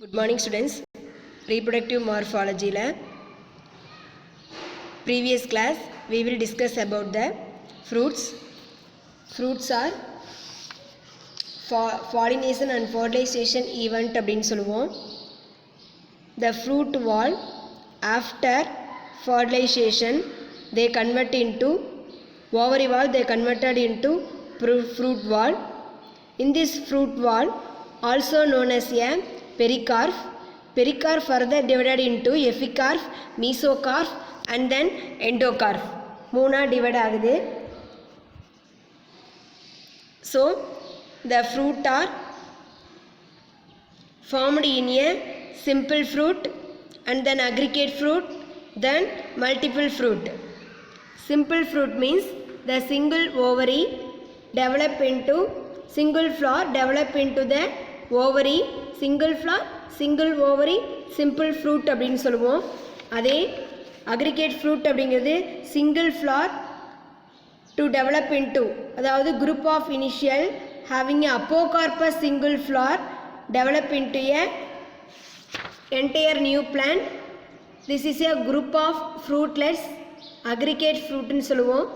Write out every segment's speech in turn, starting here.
Good morning students. Reproductive morphology la previous class we will discuss about the fruits. Fruits are pollination and fertilization event அப்படினு சொல்லுவோம். The fruit wall after fertilization they convert into ovary wall, they converted into fruit wall. In this fruit wall also known as a pericarp. Pericarp further divided into epicarp, mesocarp and then endocarp. மூணா divide ஆகுது. So the fruit are formed in a simple fruit and then aggregate fruit, then multiple fruit. Simple fruit means the single ovary develop into single flower develop into the ovary, single flower, single ovary, simple fruit அப்படின்னு சொல்லுவோம். அதே aggregate fruit அப்படிங்கிறது single flower to develop into, அதாவது group of initial having a apocarpous single flower develop into a entire new plant. This is a group of fruitlets, aggregate fruit ன்னு சொல்லுவோம்.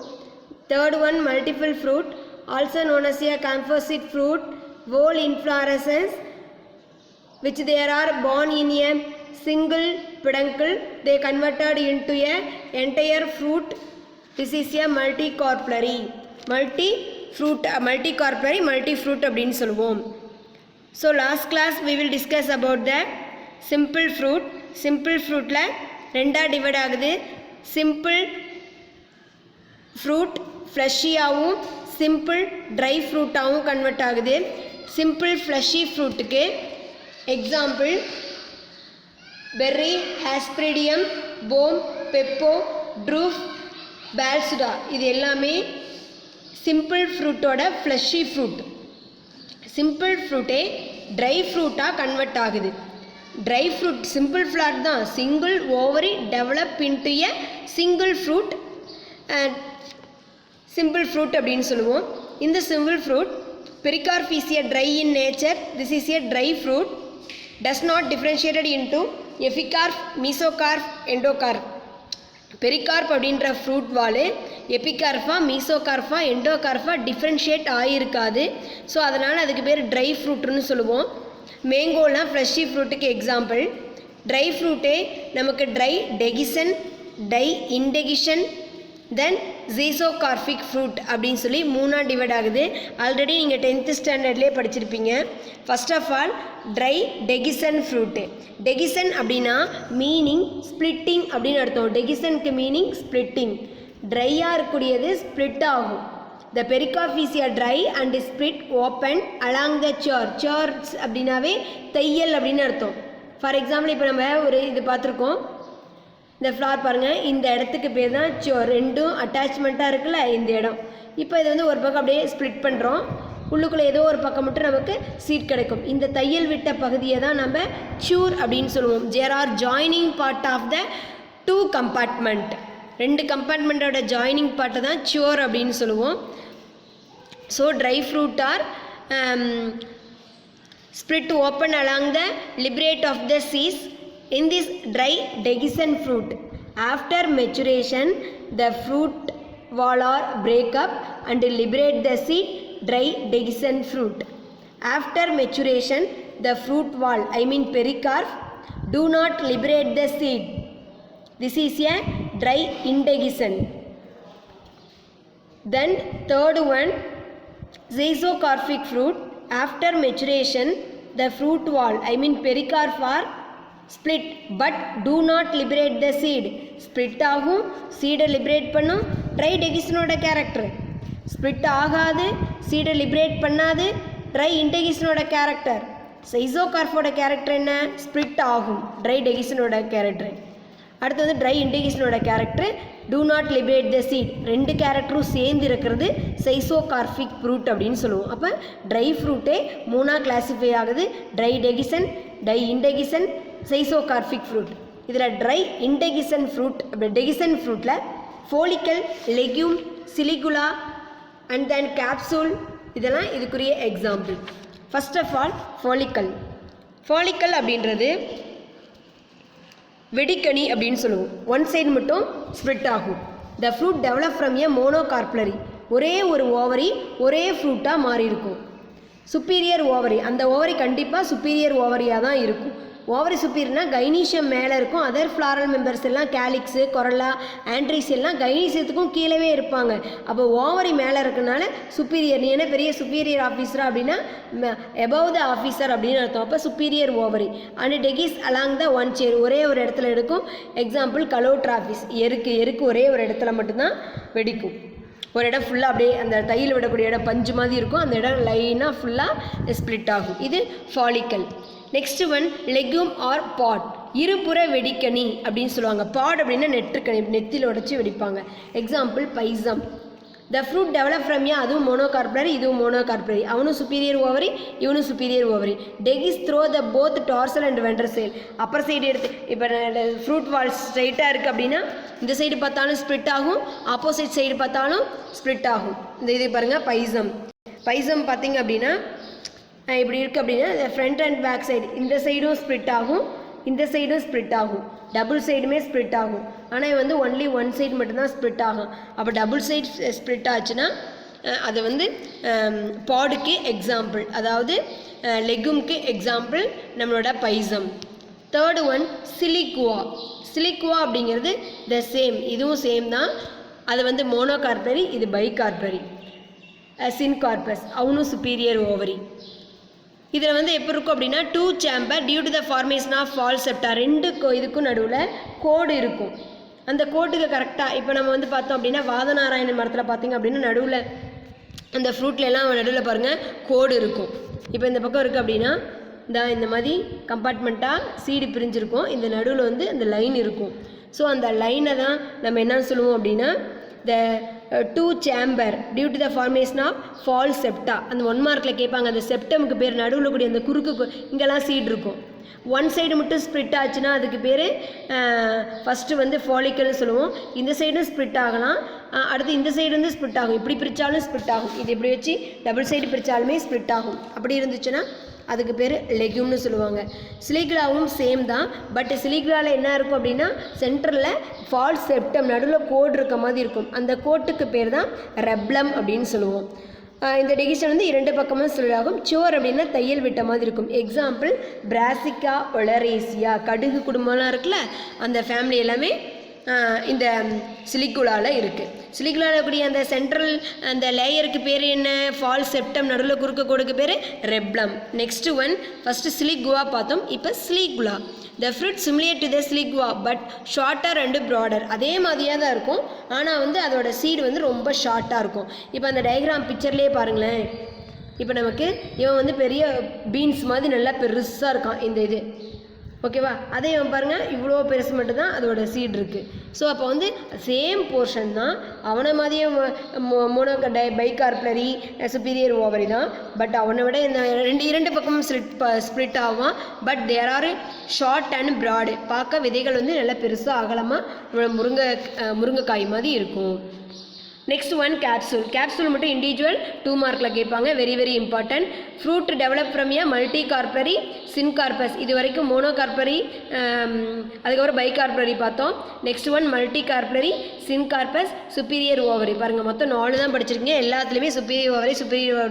Third one multiple fruit, also known as a composite fruit, whole inflorescence which there are born in a single peduncle, they converted into a entire fruit. This is a multicarpellary, multicarpellary, multifruit அப்படின்னு சொல்லுவோம். So last class we will discuss about the simple fruit. Simple fruitல ரெண்டா divide ஆகுது. Simple fruit fleshy ஆவும் simple dry fruit ஆவும் convert ஆகுது. Simple fleshy fruitக்கு example berry, asperidium, bohm, peppo, droof, balsuda. இது எல்லாமே simple fruitோட fleshy fruit. Simple fruitே dry fruitா கன்வெர்ட் ஆகுது. Dry fruit simple flower தான், single ovary develop into a single fruit and simple fruit அப்படின்னு சொல்லுவோம். இந்த simple fruit pericarp is a dry in nature. This is a dry fruit, does not differentiated into epicarp, mesocarp, endocarp. pericarp அப்படின்ற fruit வால் எபிகார்பா, மீசோகார்பா, எண்டோகார்பா differentiate ஆகியிருக்காது. So அதனால் அதுக்கு பேர் try ஃப்ரூட்னு சொல்லுவோம். மேங்கோலாம் ஃப்ரெஷ்ஷி ஃப்ரூட்டுக்கு example. Try ஃப்ரூட்டே நமக்கு try dehiscent, tie இன்டெகிஷன், தென் ஜீசோகார்பிக் fruit அப்படின்னு சொல்லி மூணாக divide ஆகுது. ஆல்ரெடி நீங்கள் 10th ஸ்டாண்டர்ட்லேயே படிச்சிருப்பீங்க. First of all dry dehiscent fruit. Dehiscent அப்படின்னா மீனிங் ஸ்ப்ளிட்டிங் அப்படின்னு அர்த்தம். டெகிசனுக்கு மீனிங் ஸ்ப்ளிட்டிங். ட்ரையாக இருக்கக்கூடியது ஸ்ப்ளிட் ஆகும். The pericarp is a dry and split open along the suture. Sutures அப்படின்னாவே தையல் அப்படின்னு அர்த்தம். ஃபார் எக்ஸாம்பிள் இப்போ நம்ம ஒரு இது பார்த்துருக்கோம். இந்த ஃப்ளார் பாருங்கள், இந்த இடத்துக்கு பேர் தான் சேர். ரெண்டும் அட்டாச்மெண்ட்டாக இருக்குல்ல இந்த இடம். இப்போ இது வந்து ஒரு பக்கம் அப்படியே ஸ்ப்ளிட் பண்ணுறோம். உள்ளுக்குள்ளே ஏதோ ஒரு பக்கம் மட்டும் நமக்கு சீட் கிடைக்கும். இந்த தையல் விட்ட பகுதியை தான் நம்ம ச்சூர் அப்படின்னு சொல்லுவோம். There are joining part of the two compartment. ரெண்டு கம்பார்ட்மெண்ட்டோட ஜாயினிங் பார்ட்டை தான் ச்சூர் அப்படின்னு சொல்லுவோம். So dry fruit are split open along the liberate of the seeds. In this dry degisan fruit, after maturation the fruit wall or break up and liberate the seed. Dry degisan fruit. After maturation the fruit wall, I mean pericarp, do not liberate the seed. This is a dry indegisan. Then third one zoocarpic fruit. After maturation the fruit wall, I mean pericarp are split but do not liberate the seed. Split ஆகும், சீடை liberate பண்ணும். Dry டெகிசனோட character split ஆகாது, சீடை liberate பண்ணாது. Dry இன்டெகிசனோட character, சைசோகார்போட character என்ன? ஸ்ப்ளிட் ஆகும், ட்ரை டெகிசனோட கேரக்டர். அடுத்து வந்து ட்ரை இன்டெகிசனோட character do not liberate the seed. ரெண்டு கேரக்டரும் சேர்ந்து இருக்கிறது சைசோகார்பிக் ஃப்ரூட் அப்படின்னு சொல்லுவோம். அப்போ ட்ரை ஃப்ரூட்டே மூணாக கிளாஸிஃபை ஆகுது. Dry dehiscent, dry indehiscent, schizocarpic fruit. இதில் ட்ரை இன்டெகிசன் ஃப்ரூட், டெகிசன் ஃப்ரூட்டில் follicle, legume, silicula and then capsule இதெல்லாம் இதுக்குரிய example. First of all follicle. Follicle அப்படின்றது வெடிக்கனி அப்படின்னு சொல்லுவோம். ஒன் சைடு மட்டும் ஸ்ப்ளிட் ஆகும். The fruit develop from a monocarpellary, ஒரே ஒரு ஓவரி ஒரே ஃப்ரூட்டாக மாறி இருக்கும். சுப்பீரியர் ஓவரி, அந்த ஓவரி கண்டிப்பாக சுப்பீரியர் ஓவரியாக தான் இருக்கும். ஓவரி சுப்பீரியர்னா கைனீஷியம் மேலே இருக்கும். அதர் ஃப்ளாரல் மெம்பர்ஸ் எல்லாம் கேலிக்ஸு, கொரலா, ஆண்ட்ரிஸ் எல்லாம் கைனீசியத்துக்கும் கீழவே இருப்பாங்க. அப்போ ஓவரி மேலே இருக்கனால சுப்பீரியர். நீ என்ன பெரிய சுப்பீரியர் ஆஃபீஸரா அப்படின்னா எபவ் த ஆஃபீஸர் அப்படின்னு அர்த்தம். அப்போ superior ovary. And dehisce along the one suture, ஒரே ஒரு இடத்துல எடுக்கும். எக்ஸாம்பிள் கலோட்ராஃபிஸ், எருக்கு ஒரே ஒரு இடத்துல மட்டும்தான் வெடிக்கும். ஒரு இடம் ஃபுல்லாக அப்படியே அந்த தையில் விடக்கூடிய இடம் பஞ்சு மாதிரி இருக்கும். அந்த இடம் லைனாக ஃபுல்லாக ஸ்ப்ளிட் ஆகும். இது follicle. Next one legume or pod, இருபுற வெடிக்கனி அப்படின்னு சொல்லுவாங்க. பாட் அப்படின்னா நெற்றுக்கனி, நெத்தியில் உடச்சி வெடிப்பாங்க. Example Pisum. The fruit develop from a, அதுவும் மோனோகார்ப்லரி இதுவும் மோனோகார்ப்லரி. அவனும் சுப்பீரியர் ஓவரி இவனும் superior ovary. Dehisce through the both dorsal and ventral side, upper side எடுத்து இப்போ ஃப்ரூட் வால் ஸ்ட்ரைட்டாக இருக்குது அப்படின்னா இந்த சைடு பார்த்தாலும் ஸ்ப்ளிட் ஆகும், ஆப்போசிட் சைடு பார்த்தாலும் ஸ்ப்ளிட் ஆகும். இந்த இது பாருங்கள் பைசம். பைசம் பார்த்திங்க அப்படின்னா இப்படி இருக்குது அப்படின்னா ஃப்ரண்ட் அண்ட் பேக் சைடு இந்த சைடும் ஸ்ப்ளிட் ஆகும், இந்த சைடும் ஸ்ப்ளிட் ஆகும், டபுள் சைடுமே ஸ்ப்ளிட் ஆகும். ஆனால் வந்து ஒன்லி ஒன் சைடு மட்டும்தான் ஸ்ப்ளிட் ஆகும். அப்போ டபுள் சைடு ஸ்ப்ளிட் ஆச்சுன்னா அது வந்து பாடுக்கு எக்ஸாம்பிள், அதாவது லெகும்க்கு எக்ஸாம்பிள் நம்மளோட Pisum. Third one siliqua. Siliqua அப்படிங்கிறது த சேம், இதுவும் சேம் தான். அது வந்து மோனோகார்பரி, இது பைகார்பரி. சின்கார்பஸ், அவனும் சுப்பீரியர் ஓவரி. இதில் வந்து எப்படி இருக்கும் அப்படின்னா two chamber due to the formation of false septa, ரெண்டு இதுக்கும் நடுவில் கோடு இருக்கும். அந்த கோட்டுக்கு கரெக்டாக இப்போ நம்ம வந்து பார்த்தோம் அப்படின்னா வாதநாராயண மரத்தில் பார்த்திங்க அப்படின்னா நடுவில் அந்த ஃப்ரூட்லலாம் நடுவில் பாருங்கள் கோடு இருக்கும். இப்போ இந்த பக்கம் இருக்குது அப்படின்னா இந்த மாதிரி கம்பார்ட்மெண்ட்டாக சீடு பிரிஞ்சிருக்கும். இந்த நடுவில் வந்து அந்த லைன் இருக்கும். ஸோ அந்த லைனை தான் நம்ம என்ன சொல்லுவோம் அப்படின்னா the two chamber due to the formation of false septa. அந்த 1 மார்க்கில் கேட்பாங்க. அந்த செப்டமுக்கு பேர் நடுவில் கூடிய அந்த குறுக்கு இங்கெல்லாம் சீடு இருக்கும். ஒன் சைடு மட்டும் ஸ்ப்ளிட் ஆச்சுன்னா அதுக்கு பேர் ஃபஸ்ட்டு வந்து ஃபாலிக்கல்னு சொல்லுவோம். இந்த சைடும் ஸ்ப்ளிட் ஆகலாம், அடுத்து இந்த சைடு வந்து ஸ்ப்ளிட் ஆகும். இப்படி பிரித்தாலும் ஸ்ப்ளிட் ஆகும். இது இப்படி வச்சு டபுள் சைடு பிரித்தாலுமே ஸ்ப்ளிட் ஆகும். அப்படி இருந்துச்சுன்னா அதுக்கு பேர் லெக்யூம்னு சொல்லுவாங்க. சிலிகுலாவும் சேம் தான். பட் சிலிகுலாவில் என்ன இருக்கும் அப்படின்னா சென்டரில் ஃபால் செப்டம் நடுவில் கோடு இருக்க மாதிரி இருக்கும். அந்த கோட்டுக்கு பேர் தான் ரெப்ளம் அப்படின்னு சொல்லுவோம். இந்த டெகிஷன் வந்து 2 பக்கமும் சொல்லியாகும். சோர் அப்படின்னா தையல் விட்ட மாதிரி இருக்கும். எக்ஸாம்பிள் பிராசிகா ஒலரேசியா, கடுகு குடும்பம்லாம் இருக்குல்ல, அந்த ஃபேமிலி எல்லாமே இந்த சிலிகுலாவில் இருக்குது. சிலிகுலாவில் கூடிய அந்த சென்ட்ரல் அந்த லேயருக்கு பேர் என்ன? ஃபால் செப்டம் நடுவில் குறுக்க கோடுக்கு பேர் replum. Next one first siliqua பார்த்தோம். இப்போ silicula. The fruit similar to the siliqua but shorter and broader. அதே மாதிரியாக தான் இருக்கும், ஆனால் வந்து அதோட சீடு வந்து ரொம்ப ஷார்ட்டாக இருக்கும். இப்போ அந்த டயக்ராம் பிக்சர்லேயே பாருங்களேன். இப்போ நமக்கு இவன் வந்து பெரிய பீன்ஸ் மாதிரி நல்லா பெருசாக இருக்கான் இந்த இது, ஓகேவா? அதே பாருங்கள் இவ்வளோ பெருசு மட்டும்தான் அதோட சீட் இருக்குது. ஸோ அப்போ வந்து சேம் போர்ஷன் தான். அவனை மாதிரியே பைகார்ப்லரி சுப்பீரியர் ஓவரி தான். பட் அவனை விட இந்த இரண்டு பக்கமும் ஸ்ப்ளிட் ஆகும். But there are short and broad. பார்க்க விதைகள் வந்து நல்லா பெருசாக அகலமாக முருங்கைக்காய் மாதிரி இருக்கும். Next one capsule. கேப்சூல் மட்டும் இண்டிவிஜுவல் 2 மார்க்கில் கேட்பாங்க. Very very important. Fruit develop from a multicarpellary syncarpous. இது வரைக்கும் மோனோகார்பரி, அதுக்கப்புறம் பைகார்பரி பார்த்தோம். Next one multicarpellary syncarpous superior ovary. பாருங்கள் மொத்தம் 4 தான் படிச்சிருக்கீங்க. எல்லாத்துலேயுமே சுப்பீரியர் ஓவரி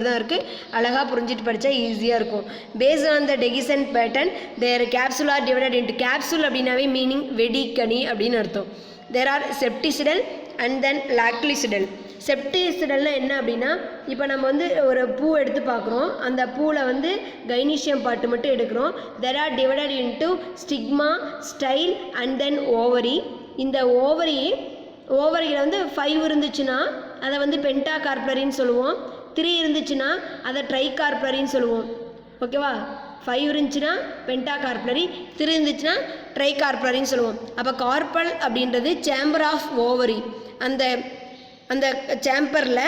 தான் இருக்குது. அழகாக புரிஞ்சிட்டு படித்தா ஈஸியாக இருக்கும். Based on the dehiscence pattern their capsule are divided into. Capsule அப்படின்னாவே மீனிங் வெடிக்கனி அப்படின்னு அர்த்தம். There are செப்டிசிடல் and then லாக்லிசிடல். செப்டிசிடல்னால் என்ன அப்படின்னா இப்போ நம்ம வந்து ஒரு பூ எடுத்து பார்க்குறோம். அந்த பூவில் வந்து கைனீஷியம் பாட்டு மட்டும் எடுக்கிறோம். There are divided into stigma, style and then ovary. இந்த ஓவரியில் வந்து 5 இருந்துச்சுன்னா அதை வந்து பென்டா கார்பரின்னு சொல்லுவோம். 3 இருந்துச்சுன்னா அதை ட்ரை கார்பரின்னு சொல்லுவோம். ஓகேவா? 5 இருந்துச்சுன்னா பென்டா கார்பரி, 3 இருந்துச்சுன்னா ட்ரை கார்பரின்னு சொல்லுவோம். அப்போ கார்பல் அப்படின்றது சேம்பர் ஆஃப் ஓவரி. அந்த சேம்பரில்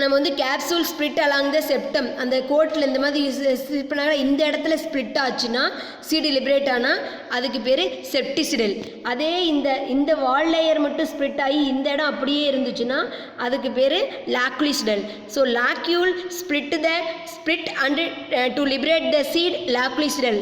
நம்ம வந்து capsule split along the septum அந்த கோட்டில் இந்த மாதிரி ஸ்ப்ளிட் பண்ணாங்க இந்த இடத்துல ஸ்ப்ளிட் ஆச்சுன்னா சீடு லிபரேட் ஆனால் அதுக்கு பேர் செப்டிசிடல். அதே இந்த வால் லேயர் மட்டும் ஸ்ப்ளிட் ஆகி இந்த இடம் அப்படியே இருந்துச்சுன்னா அதுக்கு பேர் loculicidal. So locule split and to liberate the seed loculicidal.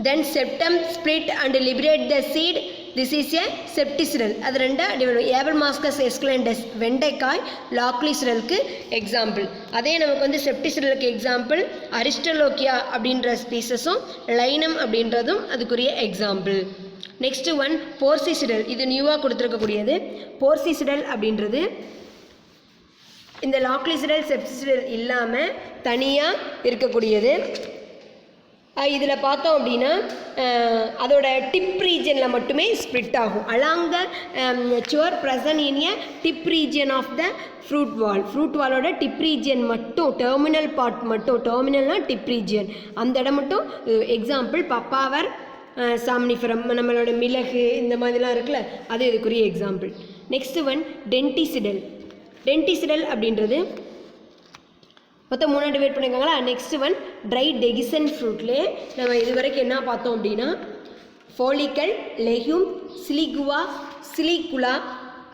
Then septum split and liberate the seed this is a septicidal. அது ரெண்டா டிவைட் ஏபல்மாஸ்கஸ் எஸ்குலெண்டஸ் வெண்டைக்காய் லாக்லிசிடலுக்கு எக்ஸாம்பிள். அதே நமக்கு வந்து செப்டிசிடலுக்கு எக்ஸாம்பிள் அரிஸ்டலோக்கியா அப்படின்ற ஸ்பீசஸும் லைனம் அப்படின்றதும் அதுக்குரிய எக்ஸாம்பிள். Next one போர்சிசிடல். இது நியூவாக கொடுத்துருக்கக்கூடியது. போர்சிசிடல் அப்படின்றது இந்த லாக்லிசிடல் செப்டிசிடல் இல்லாமல் தனியாக இருக்கக்கூடியது. இதில் பார்த்தோம் அப்படின்னா அதோட டிப் ரீஜனில் மட்டுமே ஸ்ப்ளிட் ஆகும். Along the suture present in a tip region of the fruit wall. Fruit வாலோட டிப் ரீஜன் மட்டும் டெர்மினல் பார்ட் மட்டும், டெர்மினல்னால் டிப் ரீஜன் அந்த இடம் மட்டும். எக்ஸாம்பிள் பப்பாவர் சாம்னிஃபரம் நம்மளோட மிளகு இந்த மாதிரிலாம் இருக்குல்ல அது இதுக்குரிய example. Next one denticidal. Denticidal அப்படின்றது மொத்தம் 3 டிவைட் பண்ணியிருக்காங்களா. நெக்ஸ்ட் ஒன் ட்ரை டெகிசன் ஃப்ரூட்லேயே நம்ம இது வரைக்கும் என்ன பார்த்தோம் அப்படின்னா follicle, legume, silicula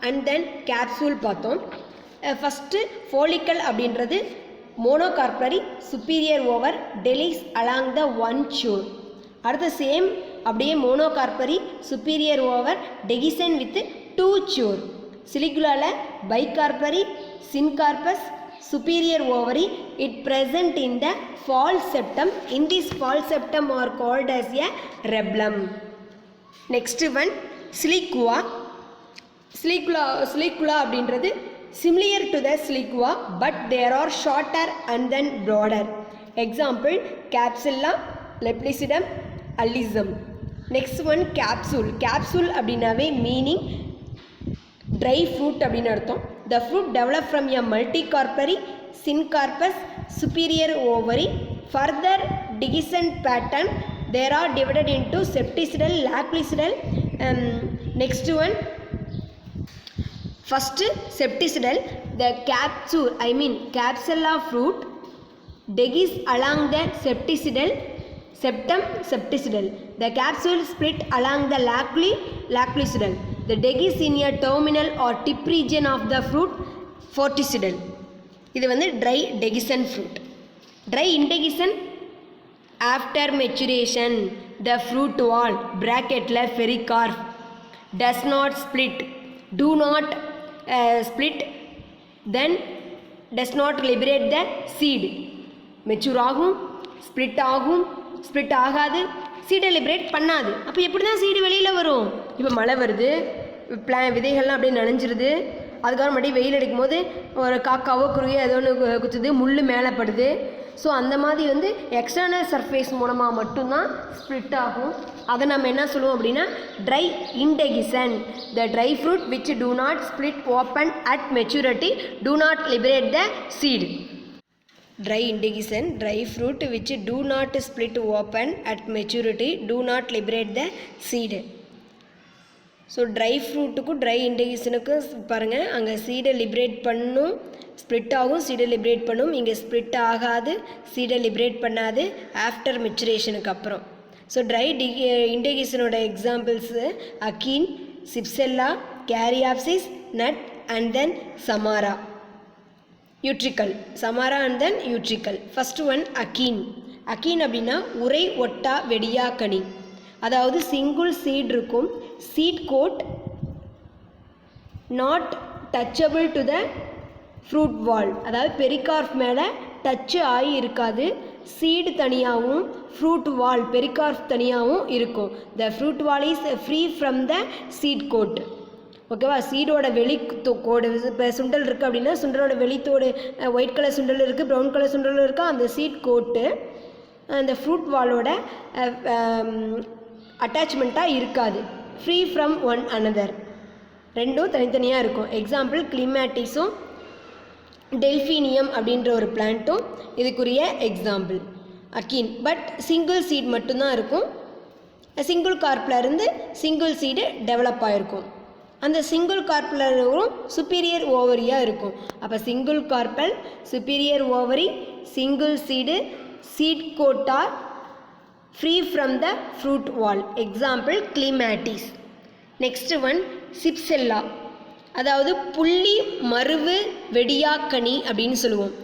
and then capsule பார்த்தோம். ஃபஸ்ட்டு ஃபோலிக்கல் அப்படின்றது monocarpellary superior ovary dehisce along the one suture. அடுத்த சேம் அப்படியே monocarpellary superior ovary dehiscent with 2 suture. சிலிகுலாவில் bicarpellary syncarpous superior ovary, it present in the false septum. In this false septum are called as a rubellum. Next one silicua. Silicula அப்படின்றது similar to the silicua but there are shorter and then broader. Example capsula, leplicidum, alyssum. Next one capsule. Capsule அப்படினாவே meaning dry fruit அப்படின்னு அர்த்தம். The fruit develop from a multicarpary syncarpous superior ovary. Further dehiscent pattern there are divided into septicidal, laculicidal. Next one first septicidal. The capsule capsula fruit degis along the septicidal septum septicidal. The capsule split along the laculicidal. The degis in a terminal or tip region of the fruit forticidal. இது வந்து dry degisan fruit. Dry indegisan after maturation the fruit wall bracketல pericarp does not split, do not split, then does not liberate the seed. Mature ஆகும், split ஆகும், split ஆகாது, சீடை liberate பண்ணாது. அப்போ எப்படி தான் சீடு வெளியில் வரும்? இப்போ மழை வருது, விதைகள்லாம் அப்படியே நனைஞ்சிருது, அதுக்கப்புறம் மறுபடியும் வெயில் அடிக்கும் போது ஒரு காக்காவோ குருவியோ ஏதோ ஒன்று குத்துது, முள் மேலே படுது. ஸோ அந்த மாதிரி வந்து எக்ஸ்டர்னல் சர்ஃபேஸ் மூலமாக மட்டும்தான் ஸ்ப்ளிட் ஆகும். அதை நம்ம என்ன சொல்லுவோம் அப்படின்னா dry indehiscent. The dry fruit which do not split open at maturity do not liberate the seed. Dry indigesan, dry fruit which do not split open at maturity do not liberate the seed. So dry ஃப்ரூட்டுக்கும் dry இண்டிகேஷனுக்கும் பாருங்கள், அங்கே சீடை liberate பண்ணும், split ஆகும், சீடை liberate பண்ணும். இங்கே split ஆகாது, சீடை லிபரேட் பண்ணாது ஆஃப்டர் மெச்சுரேஷனுக்கு அப்புறம். ஸோ ட்ரை இண்டிகேஷனோட examples achene, cypsela, caryopsis, nut and then samara. Utricle, samara and then utricle. First one achene. Achene அப்படின்னா உரை ஒட்டா வெடியா கனி. அதாவது சிங்கிள் சீட் இருக்கும், seed coat not touchable to the fruit wall. அதாவது பெரிகார்ப் மேலே டச்சு ஆகி இருக்காது. சீடு தனியாகவும் ஃப்ரூட் வால் பெரிகார்ப் தனியாகவும் இருக்கும். The fruit wall is free from the seed coat. ஓகேவா? சீடோட வெளி கோடு, இப்போ சுண்டல் இருக்குது அப்படின்னா சுண்டலோட வெளித்தோடு ஒயிட் கலர் சுண்டல் இருக்குது, ப்ரௌன் கலர் சுண்டல் இருக்குது. அந்த சீட் கோட்டு அந்த ஃப்ரூட் வாலோட அட்டாச்மெண்ட்டாக இருக்காது. ஃப்ரீ ஃப்ரம் ஒன் அனதர், ரெண்டும் தனித்தனியாக இருக்கும். எக்ஸாம்பிள் கிளிமேட்டிஸும் டெல்ஃபீனியம் அப்படின்ற ஒரு பிளான்ட்டும் இதுக்குரிய example. Achene. But single seed மட்டும்தான் இருக்கும். சிங்கிள் கார்ப்லேருந்து சிங்கிள் சீடு டெவலப் ஆகிருக்கும். அந்த சிங்கிள் கார்பலும் சுப்பீரியர் ஓவரியாக இருக்கும். அப்போ single carpel, superior ovary, single seed, seed coat are free from the fruit wall. Example Clematis. Next one cypsela, அதாவது புள்ளி மருவு வெடியாக்கனி அப்படின்னு சொல்லுவோம்.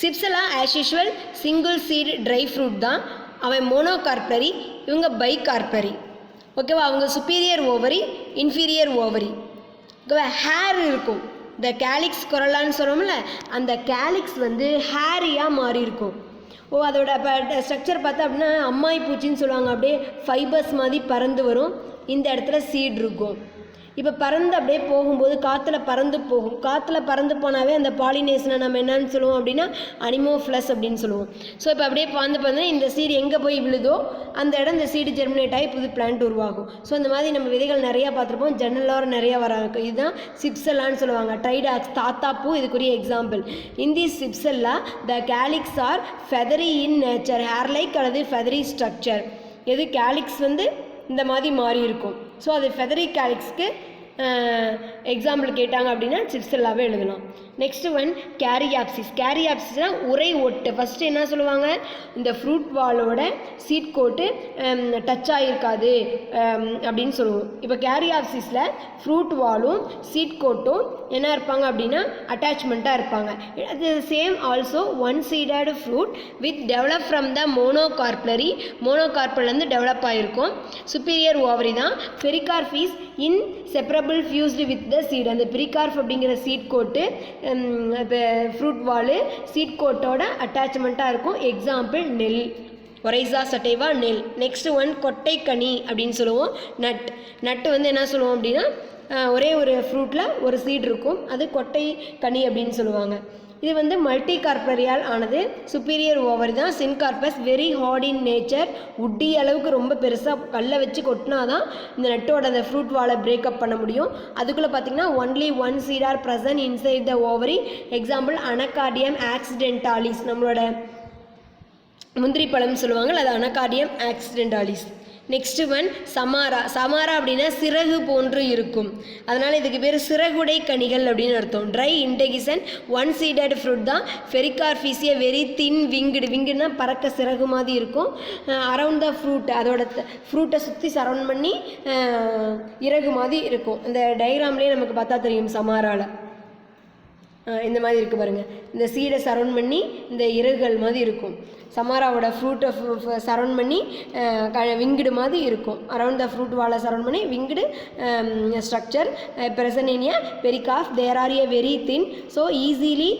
Cypsela as usual single seed dry fruit தான். அவன் மோனோகார்பரி, இவங்க பைகார்பரி. ஓகேவா? அவங்க சுப்பீரியர் ஓவரி, இன்ஃபீரியர் ஓவரி. ஓகேவா? ஹேர் இருக்கும். இந்த கேலிக்ஸ் கொரலான்னு சொல்கிறோம்ல, அந்த கேலிக்ஸ் வந்து ஹேரியாக மாறி இருக்கும். அதோட இப்போ ஸ்ட்ரக்சர் பார்த்தா அப்படின்னா அம்மாய் பூச்சின்னு சொல்லுவாங்க. அப்படியே ஃபைபர்ஸ் மாதிரி பறந்து வரும். இந்த இடத்துல சீட் இருக்கும். இப்போ பறந்து அப்படியே போகும்போது காற்றுல பறந்து போகும். காற்றுல பறந்து போனாவே அந்த பாலினேஷனை நம்ம என்னன்னு சொல்லுவோம் அப்படின்னா அனிமோஃப்ளஸ் அப்படின்னு சொல்லுவோம். ஸோ இப்போ அப்படியே பார்த்தா இந்த சீடு எங்கே போய் விழுதோ அந்த இடம் இந்த சீடு ஜெர்மினேட் ஆகி புது பிளான்ட் உருவாகும். ஸோ அந்த மாதிரி நம்ம விதைகள் நிறையா பார்த்துருப்போம். ஜன்னலோர நிறையா வராங்க. இதுதான் சிப்செல்லான்னு சொல்லுவாங்க. ட்ரைடாக்ஸ், தாத்தாப்பூ இதுக்குரிய example. In the cypsela the calyx are feathery in nature, hair like அல்லது ஃபெதரி ஸ்ட்ரக்சர். எது கேலிக்ஸ் வந்து இந்த மாதிரி மாறி இருக்கும். ஸோ அது ஃபெதரி கேலிக்ஸ்க்கு எக்ஸாம்பிள் கேட்டாங்க அப்படின்னா சிப்செல்லாவே எழுதலாம். Next one caryopsis. கேரியாப்சிஸ்னால் உரை ஒட்டு. ஃபஸ்ட்டு என்ன சொல்லுவாங்க, இந்த ஃப்ரூட் வாலோட சீட் கோட்டு டச் ஆகிருக்காது அப்படின்னு சொல்லுவோம். இப்போ கேரியாப்சிஸில் ஃப்ரூட் வாலும் சீட் கோட்டும் என்ன இருப்பாங்க அப்படின்னா அட்டாச்மெண்ட்டாக இருப்பாங்க. அது same also one seeded fruit with develop from the monocarpellary. மோனோகார்பல்லேருந்து டெவலப் ஆகிருக்கும். சுப்பீரியர் ஓவரி தான். Pericarp is inseparable fused with the seed. அந்த பெரிகார்ப் அப்படிங்கிற சீட் கோட்டு இப்போ ஃப்ரூட் வாலு சீட் கோட்டோட அட்டாச்மெண்ட்டாக இருக்கும். எக்ஸாம்பிள் நெல், ஒரைசா சட்டைவா நெல். நெக்ஸ்ட் ஒன் கொட்டைக்கனி அப்படின்னு சொல்லுவோம். நட்டு வந்து என்ன சொல்லுவோம் அப்படின்னா ஒரே ஒரு ஃப்ரூட்டில் ஒரு சீட் இருக்கும். அது கொட்டை கனி அப்படின்னு சொல்லுவாங்க. இது வந்து மல்டி கார்பரியால் ஆனது. சுப்பீரியர் ஓவர் தான். Syncarpous very hard in nature. உட்டி அளவுக்கு ரொம்ப பெருசாக கல்லை வச்சு கொட்டினா தான் இந்த நட்டோட அந்த ஃப்ரூட் வாலை பிரேக்கப் பண்ண முடியும். அதுக்குள்ளே பார்த்தீங்கன்னா only one seed are present inside the ovary. Example Anacardium occidentale. நம்மளோட முந்திரி பழம் சொல்லுவாங்க, அது Anacardium occidentale. Next one samara. Samara அப்படின்னா சிறகு போன்று இருக்கும். அதனால் இதுக்கு பேர் சிறகுடை கனிகள் அப்படின்னு அர்த்தம். ட்ரை இன்டெகிசன் ஒன் சீடட் ஃப்ரூட் தான். ஃபெரிகார்பீசியா வெரி தின் விங்குடு. விங்குன்னா பறக்க சிறகு மாதிரி இருக்கும். அரவுண்ட் த ஃப்ரூட், அதோட ஃப்ரூட்டை சுற்றி சரவுண்ட் பண்ணி இறகு மாதிரி இருக்கும். இந்த டயக்ராம்லேயே நமக்கு பார்த்தா தெரியும் சமாராவில் இந்த மாதிரி இருக்குது பாருங்கள். இந்த சீடை சரவுண்ட் பண்ணி இந்த இறகுகள் மாதிரி இருக்கும். சமாராவோட ஃப்ரூட்டை சரவுண்ட் பண்ணி விங்குடு மாதிரி இருக்கும். அரவுண்ட் த ஃப்ரூட் வாலை சரவுண்ட் பண்ணி winged structure present in a pericarp. There are a very thin so easily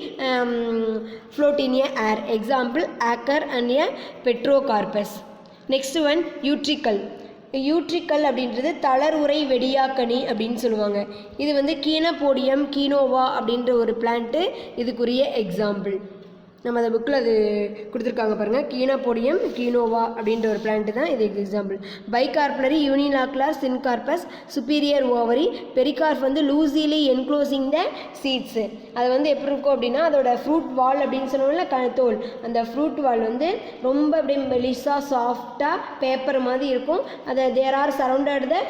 float in a air. Example Acer and a Pterocarpus. Next one utricle. Utricle அப்படின்றது தளர்வுரை வெடியாக்கனி அப்படின்னு சொல்லுவாங்க. இது வந்து கீனோபோடியம் கீனோவா அப்படின்ற ஒரு பிளான்ட்டு இதுக்குரிய எக்ஸாம்பிள். நம்ம அந்த புக்கில் அது கொடுத்துருக்காங்க பாருங்கள். கீனோபோடியம் கீனோவா அப்படின்ற ஒரு பிளான்ட்டு தான் இது example. Bicarpellary unilocular syncarpous superior ovary. Pericarp வந்து லூசிலி என்க்ளோசிங் த சீட்ஸு. அது வந்து எப்படி இருக்கும் அப்படின்னா அதோட ஃப்ரூட் வால் அப்படின்னு சொல்லுவோம்ல தோல், அந்த ஃப்ரூட் வால் வந்து ரொம்ப அப்படியே மெலிசாக சாஃப்டாக பேப்பர் மாதிரி இருக்கும். அதை தேர் ஆர் சரௌண்டட் த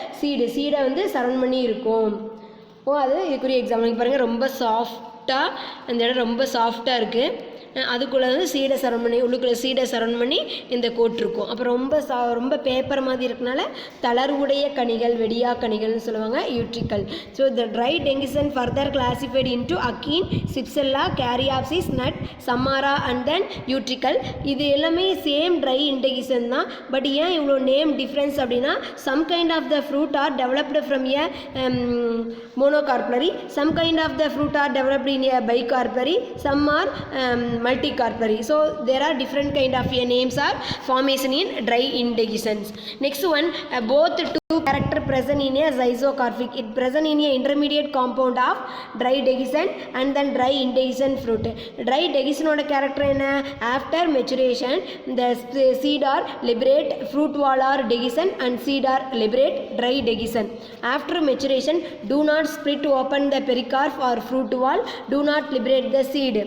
சீடை வந்து சரௌண்ட் பண்ணி இருக்கும். அது இதுக்குரிய எக்ஸாம்பிள் பாருங்கள். ரொம்ப சாஃப்டாக அந்த இடம் ரொம்ப சாஃப்டாக இருக்குது. அதுக்குள்ளே வந்து சீடை சரௌண்ட் பண்ணி உள்ளுக்குள்ளே சீடை சரௌண்ட் பண்ணி இந்த கோட் இருக்கும். அப்புறம் ரொம்ப பேப்பர் மாதிரி இருக்கனால தளர்வுடைய கனிகள் வெடியா கனிகள்னு சொல்லுவாங்க யூட்ரிக்கல். ஸோ த ட்ரை டெங்கிசன் further classified into achene, cypsela, caryopsis, nut, samara and then utricle. இது எல்லாமே சேம் ட்ரை இன்டெகிசன் தான். பட் ஏன் இவ்வளோ நேம் டிஃப்ரென்ஸ் அப்படின்னா some kind of the fruit are developed from a monocarpellary, some kind of the fruit are developed in a bicarpellary, some are multicarpellary. So there are different kind of names are formation in dry indehiscence. Next one, both two character present in a zygoscarpic. It present in a intermediate compound of dry dehiscent and then dry indehiscent fruit. Dry dehiscent oda character என்ன, after maturation the seed are liberate, fruit wall are dehiscent and seed are liberate, dry dehiscent. After maturation do not split open the pericarp or fruit wall, do not liberate the seed.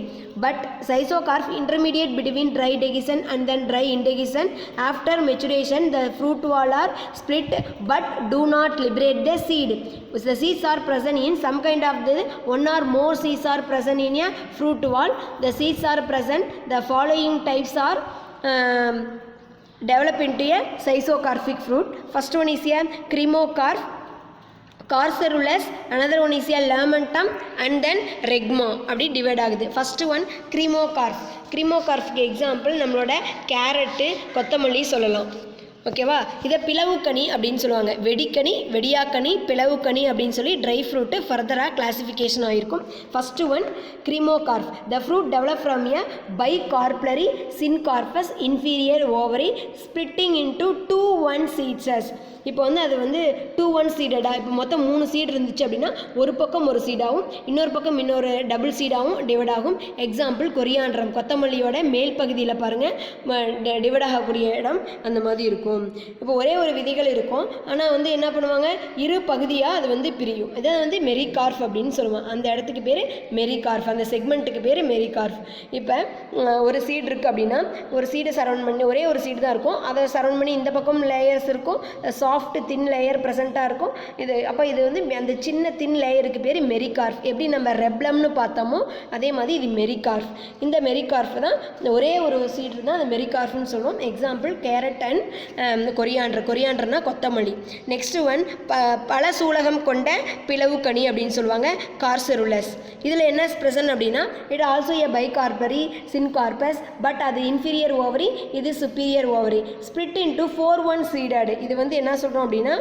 but schizocarp intermediate between dry dehiscence and then dry indehiscence. After maturation the fruit wall are split but do not liberate the seed. The seeds are present in some kind of the one or more seeds are present in a fruit wall. The seeds are present. The following types are develop into a schizocarpic fruit. First one is a cremocarp, carcerulus, another one is a lamentum and then regma. அப்படி divide ஆகுது. First one cremocarp. cremocarpக்கு example நம்மளோட carrot, கொத்தமல்லி சொல்லலாம். ஓகேவா? இதை பிளவுக்கனி அப்படின்னு சொல்லுவாங்க. வெடிக்கனி, வெடியாக்கனி, பிளவுக்கனி அப்படின்னு சொல்லி ட்ரை ஃப்ரூட்டு ஃபர்தராக கிளாசிஃபிகேஷன் ஆகிருக்கும். First one cremocarp. The fruit develop from a bicarpellary syncarpous inferior ovary splitting into 2-1 seeds. இப்போ வந்து அது வந்து 2-1 சீடடாக, இப்போ மொத்தம் 3 சீடு இருந்துச்சு அப்படின்னா ஒரு பக்கம் ஒரு சீடாகவும் இன்னொரு பக்கம் இன்னொரு டபுள் சீடாகவும் டிவைட் ஆகும். எக்ஸாம்பிள் கொரியாண்ட்ரம், கொத்தமல்லியோட மேல் பகுதியில் பாருங்கள் டிவைட் ஆகக்கூடிய இடம் அந்த மாதிரி இருக்கும். இப்போ ஒரே ஒரு விதைகள் இருக்கும், ஆனால் வந்து என்ன பண்ணுவாங்க, இரு பகுதியாக அது வந்து பிரியும். இதை வந்து மெரிகார்ப் அப்படின்னு சொல்லுவாங்க. அந்த இடத்துக்கு பேர் மெரிகார்ப், அந்த செக்மெண்ட்டுக்கு பேர் மெரிகார்ப். இப்போ ஒரு சீடு இருக்குது அப்படின்னா ஒரு சீடை சரௌண்ட் பண்ணி, ஒரே ஒரு சீடு தான் இருக்கும், அதை சரௌண்ட் பண்ணி இந்த பக்கம் லேயர்ஸ் இருக்கும், சாஃப்ட் தின் லேயர் ப்ரெசென்ட்டாக இருக்கும். இது அப்போ இது வந்து அந்த சின்ன தின் லேயருக்கு பேர் மெரிகார்ப். எப்படி நம்ம ரெப்ளம்னு பார்த்தோமோ அதே மாதிரி இது மெரிகார்ப். இந்த மெரிகார்ப் தான் ஒரே ஒரு சீடு தான் அந்த மெரிகார்ப்னு சொல்லுவோம். எக்ஸாம்பிள் கேரட் அண்ட் கொரியாண்டர்னா கொத்தமல்லி. நெக்ஸ்ட் ஒன் பல சூலகம் கொண்ட பிளவுக்கனி அப்படின்னு சொல்லுவாங்க, கார்செருலஸ். இதில் என்ன ப்ரெசன்ட் அப்படின்னா it also A பைகார்பரி syncarpous, but அது இன்ஃபீரியர் ஓவரி, இது superior ovary. Split into 4-1 seeded. இது வந்து என்ன சொல்கிறோம் அப்படின்னா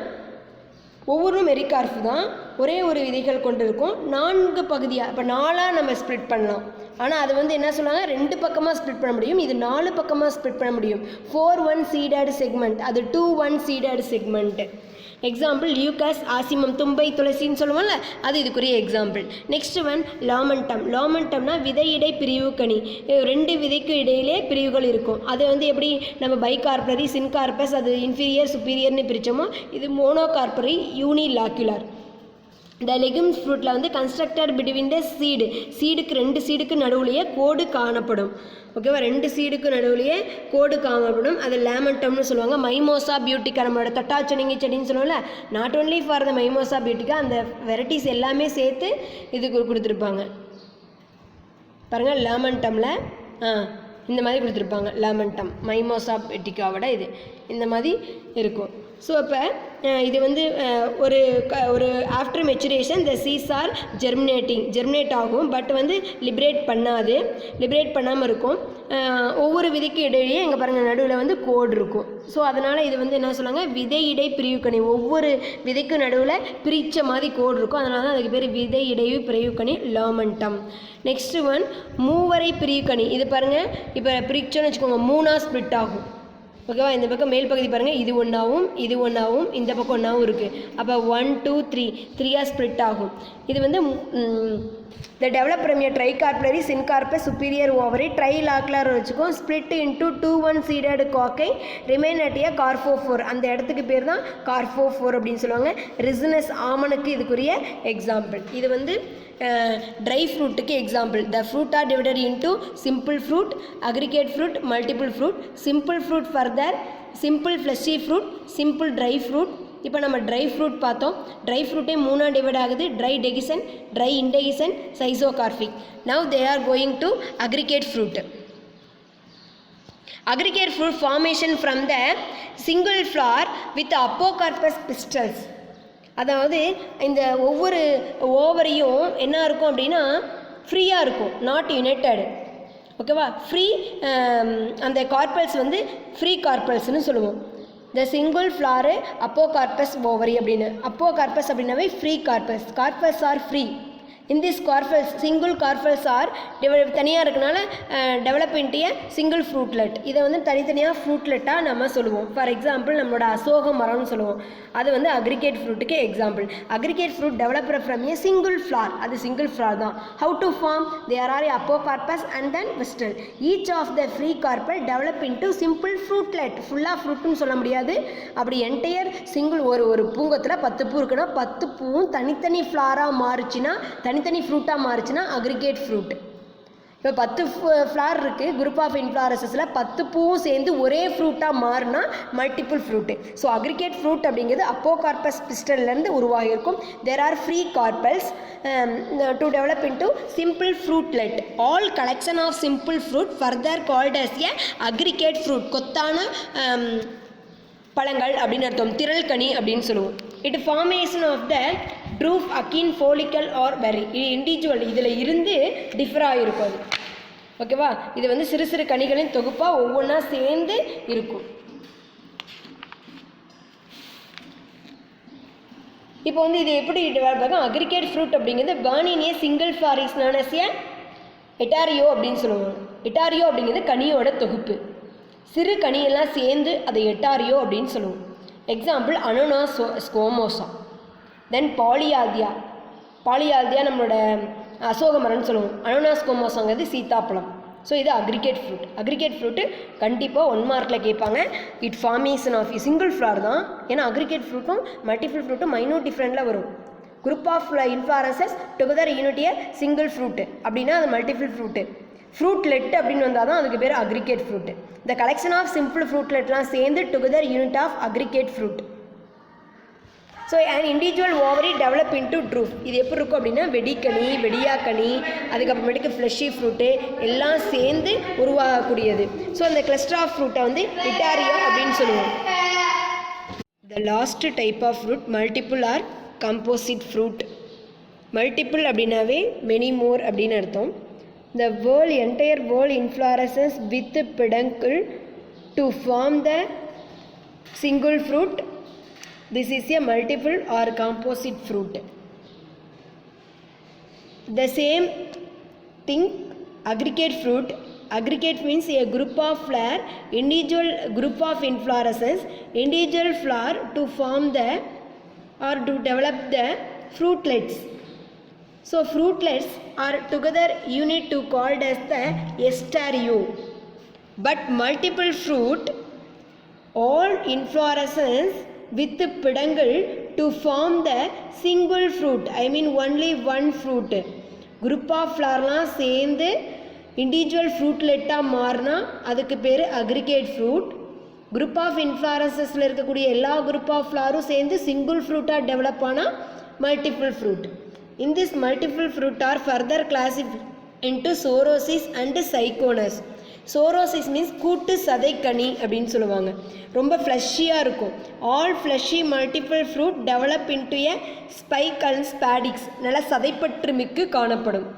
ஒவ்வொரு மெரிகார்ப் தான் ஒரே ஒரு விதைகள் கொண்டு இருக்கும், 4 பகுதியாக, இப்போ 4ஆக நம்ம ஸ்ப்ளிட் பண்ணலாம். ஆனால் அது வந்து என்ன சொல்லுவாங்க, 2 பக்கமாக ஸ்ப்ளிட் பண்ண முடியும், இது 4 பக்கமாக ஸ்ப்ளிட் பண்ண முடியும். 4-1 சீடட் செக்மெண்ட், அது 2-1 seeded segment. Example Leucas, Ocimum, தும்பை, துளசின்னு சொல்லுவோம்ல, அது இதுக்குரிய எக்ஸாம்பிள். Next one lomentum. லாமெண்டம்னா விதை இடை பிரிவு கனி, 2 விதைக்கு இடையிலே பிரிவுகள் இருக்கும். அது வந்து எப்படி நம்ம பைகார்பரி சின்கார்பஸ் அது இன்ஃபீரியர் சுப்பீரியர்னு பிரித்தோமோ இது மோனோகார்பரி யூனிலாக்குலர். இந்த லெகும்ஸ் ஃப்ரூட்டில் வந்து கன்ஸ்ட்ரக்டட் பிட்வீன் த சீடுக்கு 2 சீடுக்கு நடுவுலையே கோடு காணப்படும். ஓகேவா? 2 சீடுக்கு நடுவுலையே கோடு காணப்படும், அது லேமண்டம்னு சொல்லுவாங்க. மைமோசா பியூட்டிக்கா, நம்மளோட தட்டாச்செடிங்க செடின்னு சொல்லுவோம்ல, நாட் ஓன்லி ஃபார் த மைமோசா பியூட்டிக்கா, அந்த வெரைட்டிஸ் எல்லாமே சேர்த்து இதுக்கு கொடுத்துருப்பாங்க. பாருங்கள் லேமண்டமில் இந்த மாதிரி கொடுத்துருப்பாங்க. லேமண்டம் மைமோசா பியூட்டிக்காவோட இது இந்த மாதிரி இருக்கும். ஸோ இப்போ இது வந்து ஒரு ஆஃப்டர் மெச்சுரேஷன் த சீட்ஸ் ஆர் ஜெர்மினேட் ஆகும், பட் வந்து லிபரேட் பண்ணாமல் இருக்கும். ஒவ்வொரு விதைக்கு இடையிலேயே எங்கே பாருங்கள் நடுவில் வந்து கோடு இருக்கும். ஸோ அதனால் இது வந்து என்ன சொல்லுவாங்க, விதை இடை பிரிவுக்கணி. ஒவ்வொரு விதைக்கு நடுவில் பிரித்த மாதிரி கோடு இருக்கும், அதனால தான் அதுக்கு பேர் விதை இடை பிரிவுக்கணி லாமெண்டம். Next one மூவரை பிரிவுக்கணி. இது பாருங்கள், இப்போ பிரிச்சோன்னு வச்சுக்கோங்க 3ஆக ஸ்ப்ளிட் ஆகும். ஓகேவா? இந்த பக்கம் மேல் பகுதி பாருங்கள், இது ஒன்றாவும் இது ஒன்றாவும் இந்த பக்கம் ஒன்றாவும் இருக்குது. அப்போ 1 2 3 ஸ்ப்ளிட் ஆகும். இது வந்து the develop from a tricarpellary syncarpous superior ovary trilocular வச்சுக்கோம். Split into 2-1 seeded cocci remain at a carpophore. அந்த இடத்துக்கு பேர் தான் கார்போஃபோர் அப்படின்னு சொல்லுவாங்க. ரிசினஸ் ஆமனுக்கு இதுக்குரிய எக்ஸாம்பிள். இது வந்து ட்ரை ஃப்ரூட்டுக்கு example. The fruit are divided into simple fruit, aggregate fruit, multiple fruit. Simple fruit further simple fleshy fruit, simple dry fruit. இப்போ நம்ம ட்ரை ஃப்ரூட் பார்த்தோம். ட்ரை ஃப்ரூட்டே 3ஆக டிவைட் ஆகுது, dry dehiscent, dry indehiscent, schizocarpic. Now they are going to aggregate fruit. Aggregate fruit formation from the single flower with apocarpous pistils. அதாவது இந்த ஒவ்வொரு ஓவரியும் என்ன இருக்கும் அப்படின்னா ஃப்ரீயாக இருக்கும், நாட் யுனைட்டட். ஓகேவா? ஃப்ரீ அந்த கார்பல்ஸ் வந்து ஃப்ரீ கார்பல்ஸ்னு சொல்லுவோம். The single flower apocarpous ovary அப்படின்னு. அப்போகார்பஸ் அப்படின்னாவே free carpus are free. In this carpels, single carpels are தனியாக இருக்கனால டெவலப் இன்டிய சிங்கிள் ஃப்ரூட்லெட். இதை வந்து தனித்தனியாக ஃப்ரூட்லெட்டாக நம்ம சொல்லுவோம். ஃபார் எக்ஸாம்பிள் நம்மளோட அசோக மரம்னு சொல்லுவோம், அது வந்து அக்ரிகேட் ஃப்ரூட்டுக்கு example. Aggregate fruit develop from a single flower, அது சிங்கிள் ஃப்ளார் தான். How to form? There are a apocarpous and then pistil. Each of the free carpel develop into simple fruitlet. ஃபுல்லாக ஃப்ரூட்னு சொல்ல முடியாது, அப்படி என்டையர் சிங்கிள் ஒரு பூங்கத்தில் 10 பூ இருக்குன்னா 10 பூவும் தனித்தனி ஃப்ளாராக மாறுச்சுன்னா, தனித்தனி ஃப்ரூட்டாக மாறுச்சுன்னா அக்ரிகேட் ஃப்ரூட். இப்போ 10 ஃப்ளார் இருக்குது குரூப் ஆஃப் இன்ஃப்ளாரசஸில் 10 பூவும் சேர்ந்து ஒரே ஃப்ரூட்டாக மாறினா multiple fruit. So aggregate fruit அப்படிங்கிறது அப்போகார்பஸ் பிஸ்டல்லேருந்து உருவாகியிருக்கும். There are free carpels to develop into simple fruitlet. All collection of simple fruit further called as a aggregate fruit. கொத்தான பழங்கள் அப்படின்னு அர்த்தம். திரள் கனி அப்படின்னு சொல்லுவோம். It formation of the drupe achene follicle or berry. இது இண்டிவிஜுவல் இதில் இருந்து டிஃபர் ஆகிருக்கும் அது. ஓகேவா? இது வந்து சிறு சிறு கனிகளின் தொகுப்பாக ஒவ்வொன்றா சேர்ந்து இருக்கும். இப்போ வந்து இது எப்படி டெவலப் ஆகும்? அக்ரிகேட் ஃப்ரூட் அப்படிங்கிறது பர்னின் ஏ சிங்கிள் ஃப்ளார் இஸ் நான் அஸ் ஏ எட்டாரியோ அப்படின்னு சொல்லுவாங்க. எட்டாரியோ அப்படிங்கிறது கனியோட தொகுப்பு. சிறு கனியெல்லாம் சேர்ந்து அதை எட்டாரியோ அப்படின்னு சொல்லுவோம். எக்ஸாம்பிள் அனோனாஸ் ஸ்கோமோசா. தென் பாலியால்தியா நம்மளோட அசோக மரம்னு சொல்லுவோம். அனோனாஸ் ஸ்கோமோசாங்கிறது சீத்தாப்பழம். ஸோ இது அக்ரிகேட் ஃப்ரூட். அக்ரிகேட் ஃப்ரூட்டு கண்டிப்பாக 1 மார்க்கில் கேட்பாங்க. It formation of single flower தான். ஏன்னா அக்ரிகேட் ஃப்ரூட்டும் மல்டிபிள் ஃப்ரூட்டும் மைனூட் டிஃப்ரெண்டில் வரும். குரூப் ஆஃப் இன்ஃப்ளாரன்சஸ் டுகெதர் யூனிட்டிய சிங்கிள் ஃப்ரூட்டு அப்படின்னா அது மல்டிபிள் ஃப்ரூட்டு. ஃப்ரூட்லெட் அப்படின்னு வந்தால் தான் அதுக்கு பேர் aggregate fruit. The collection of simple ஃப்ரூட்லெட்லாம் சேர்ந்து together unit of aggregate fruit. So and individual ovary develop into drupe. இது எப்படி இருக்கும் அப்படின்னா வெடிக்கனி, வெடியாக்கனி, அதுக்கப்புறமேட்டுக்கு ஃப்ளஷி ஃப்ரூட்டு எல்லாம் சேர்ந்து உருவாகக்கூடியது. ஸோ அந்த கிளஸ்டர் ஆஃப் ஃப்ரூட்டை வந்து இட்டாரியோ அப்படின்னு சொல்லுவோம். The last type of fruit multiple or composite fruit. Multiple அப்படின்னாவே மெனி மோர் அப்படின்னு அர்த்தம். The entire whole inflorescence with peduncle to form the single fruit. This is a multiple or composite fruit. The same thing aggregate fruit. Aggregate means a group of flower, individual group of inflorescence, individual flower to form the or to develop the fruitlets. So fruitlets are together unit to called as the estario. But multiple fruit, all inflorescence with peduncle to form the single fruit. I mean only one fruit. Group of flowerலாம் சேர்ந்து individual fruitletஆ மாறினா அதுக்கு பேர் aggregate fruit. Group of inflorescenceல இருக்கக்கூடிய எல்லா group of flowerம் சேர்ந்து single fruitஆ develop ஆனா multiple fruit. In this multiple fruit are further classified into sorosis and syconus. Sorosis means கூட்டு சதைக்கனி அப்படின்னு சொல்லுவாங்க. ரொம்ப ஃப்ளஷியாக இருக்கும். All fleshy multiple fruit develop into a spike and spadix. நல்லா சதைப்பற்று மிக்கு காணப்படும்.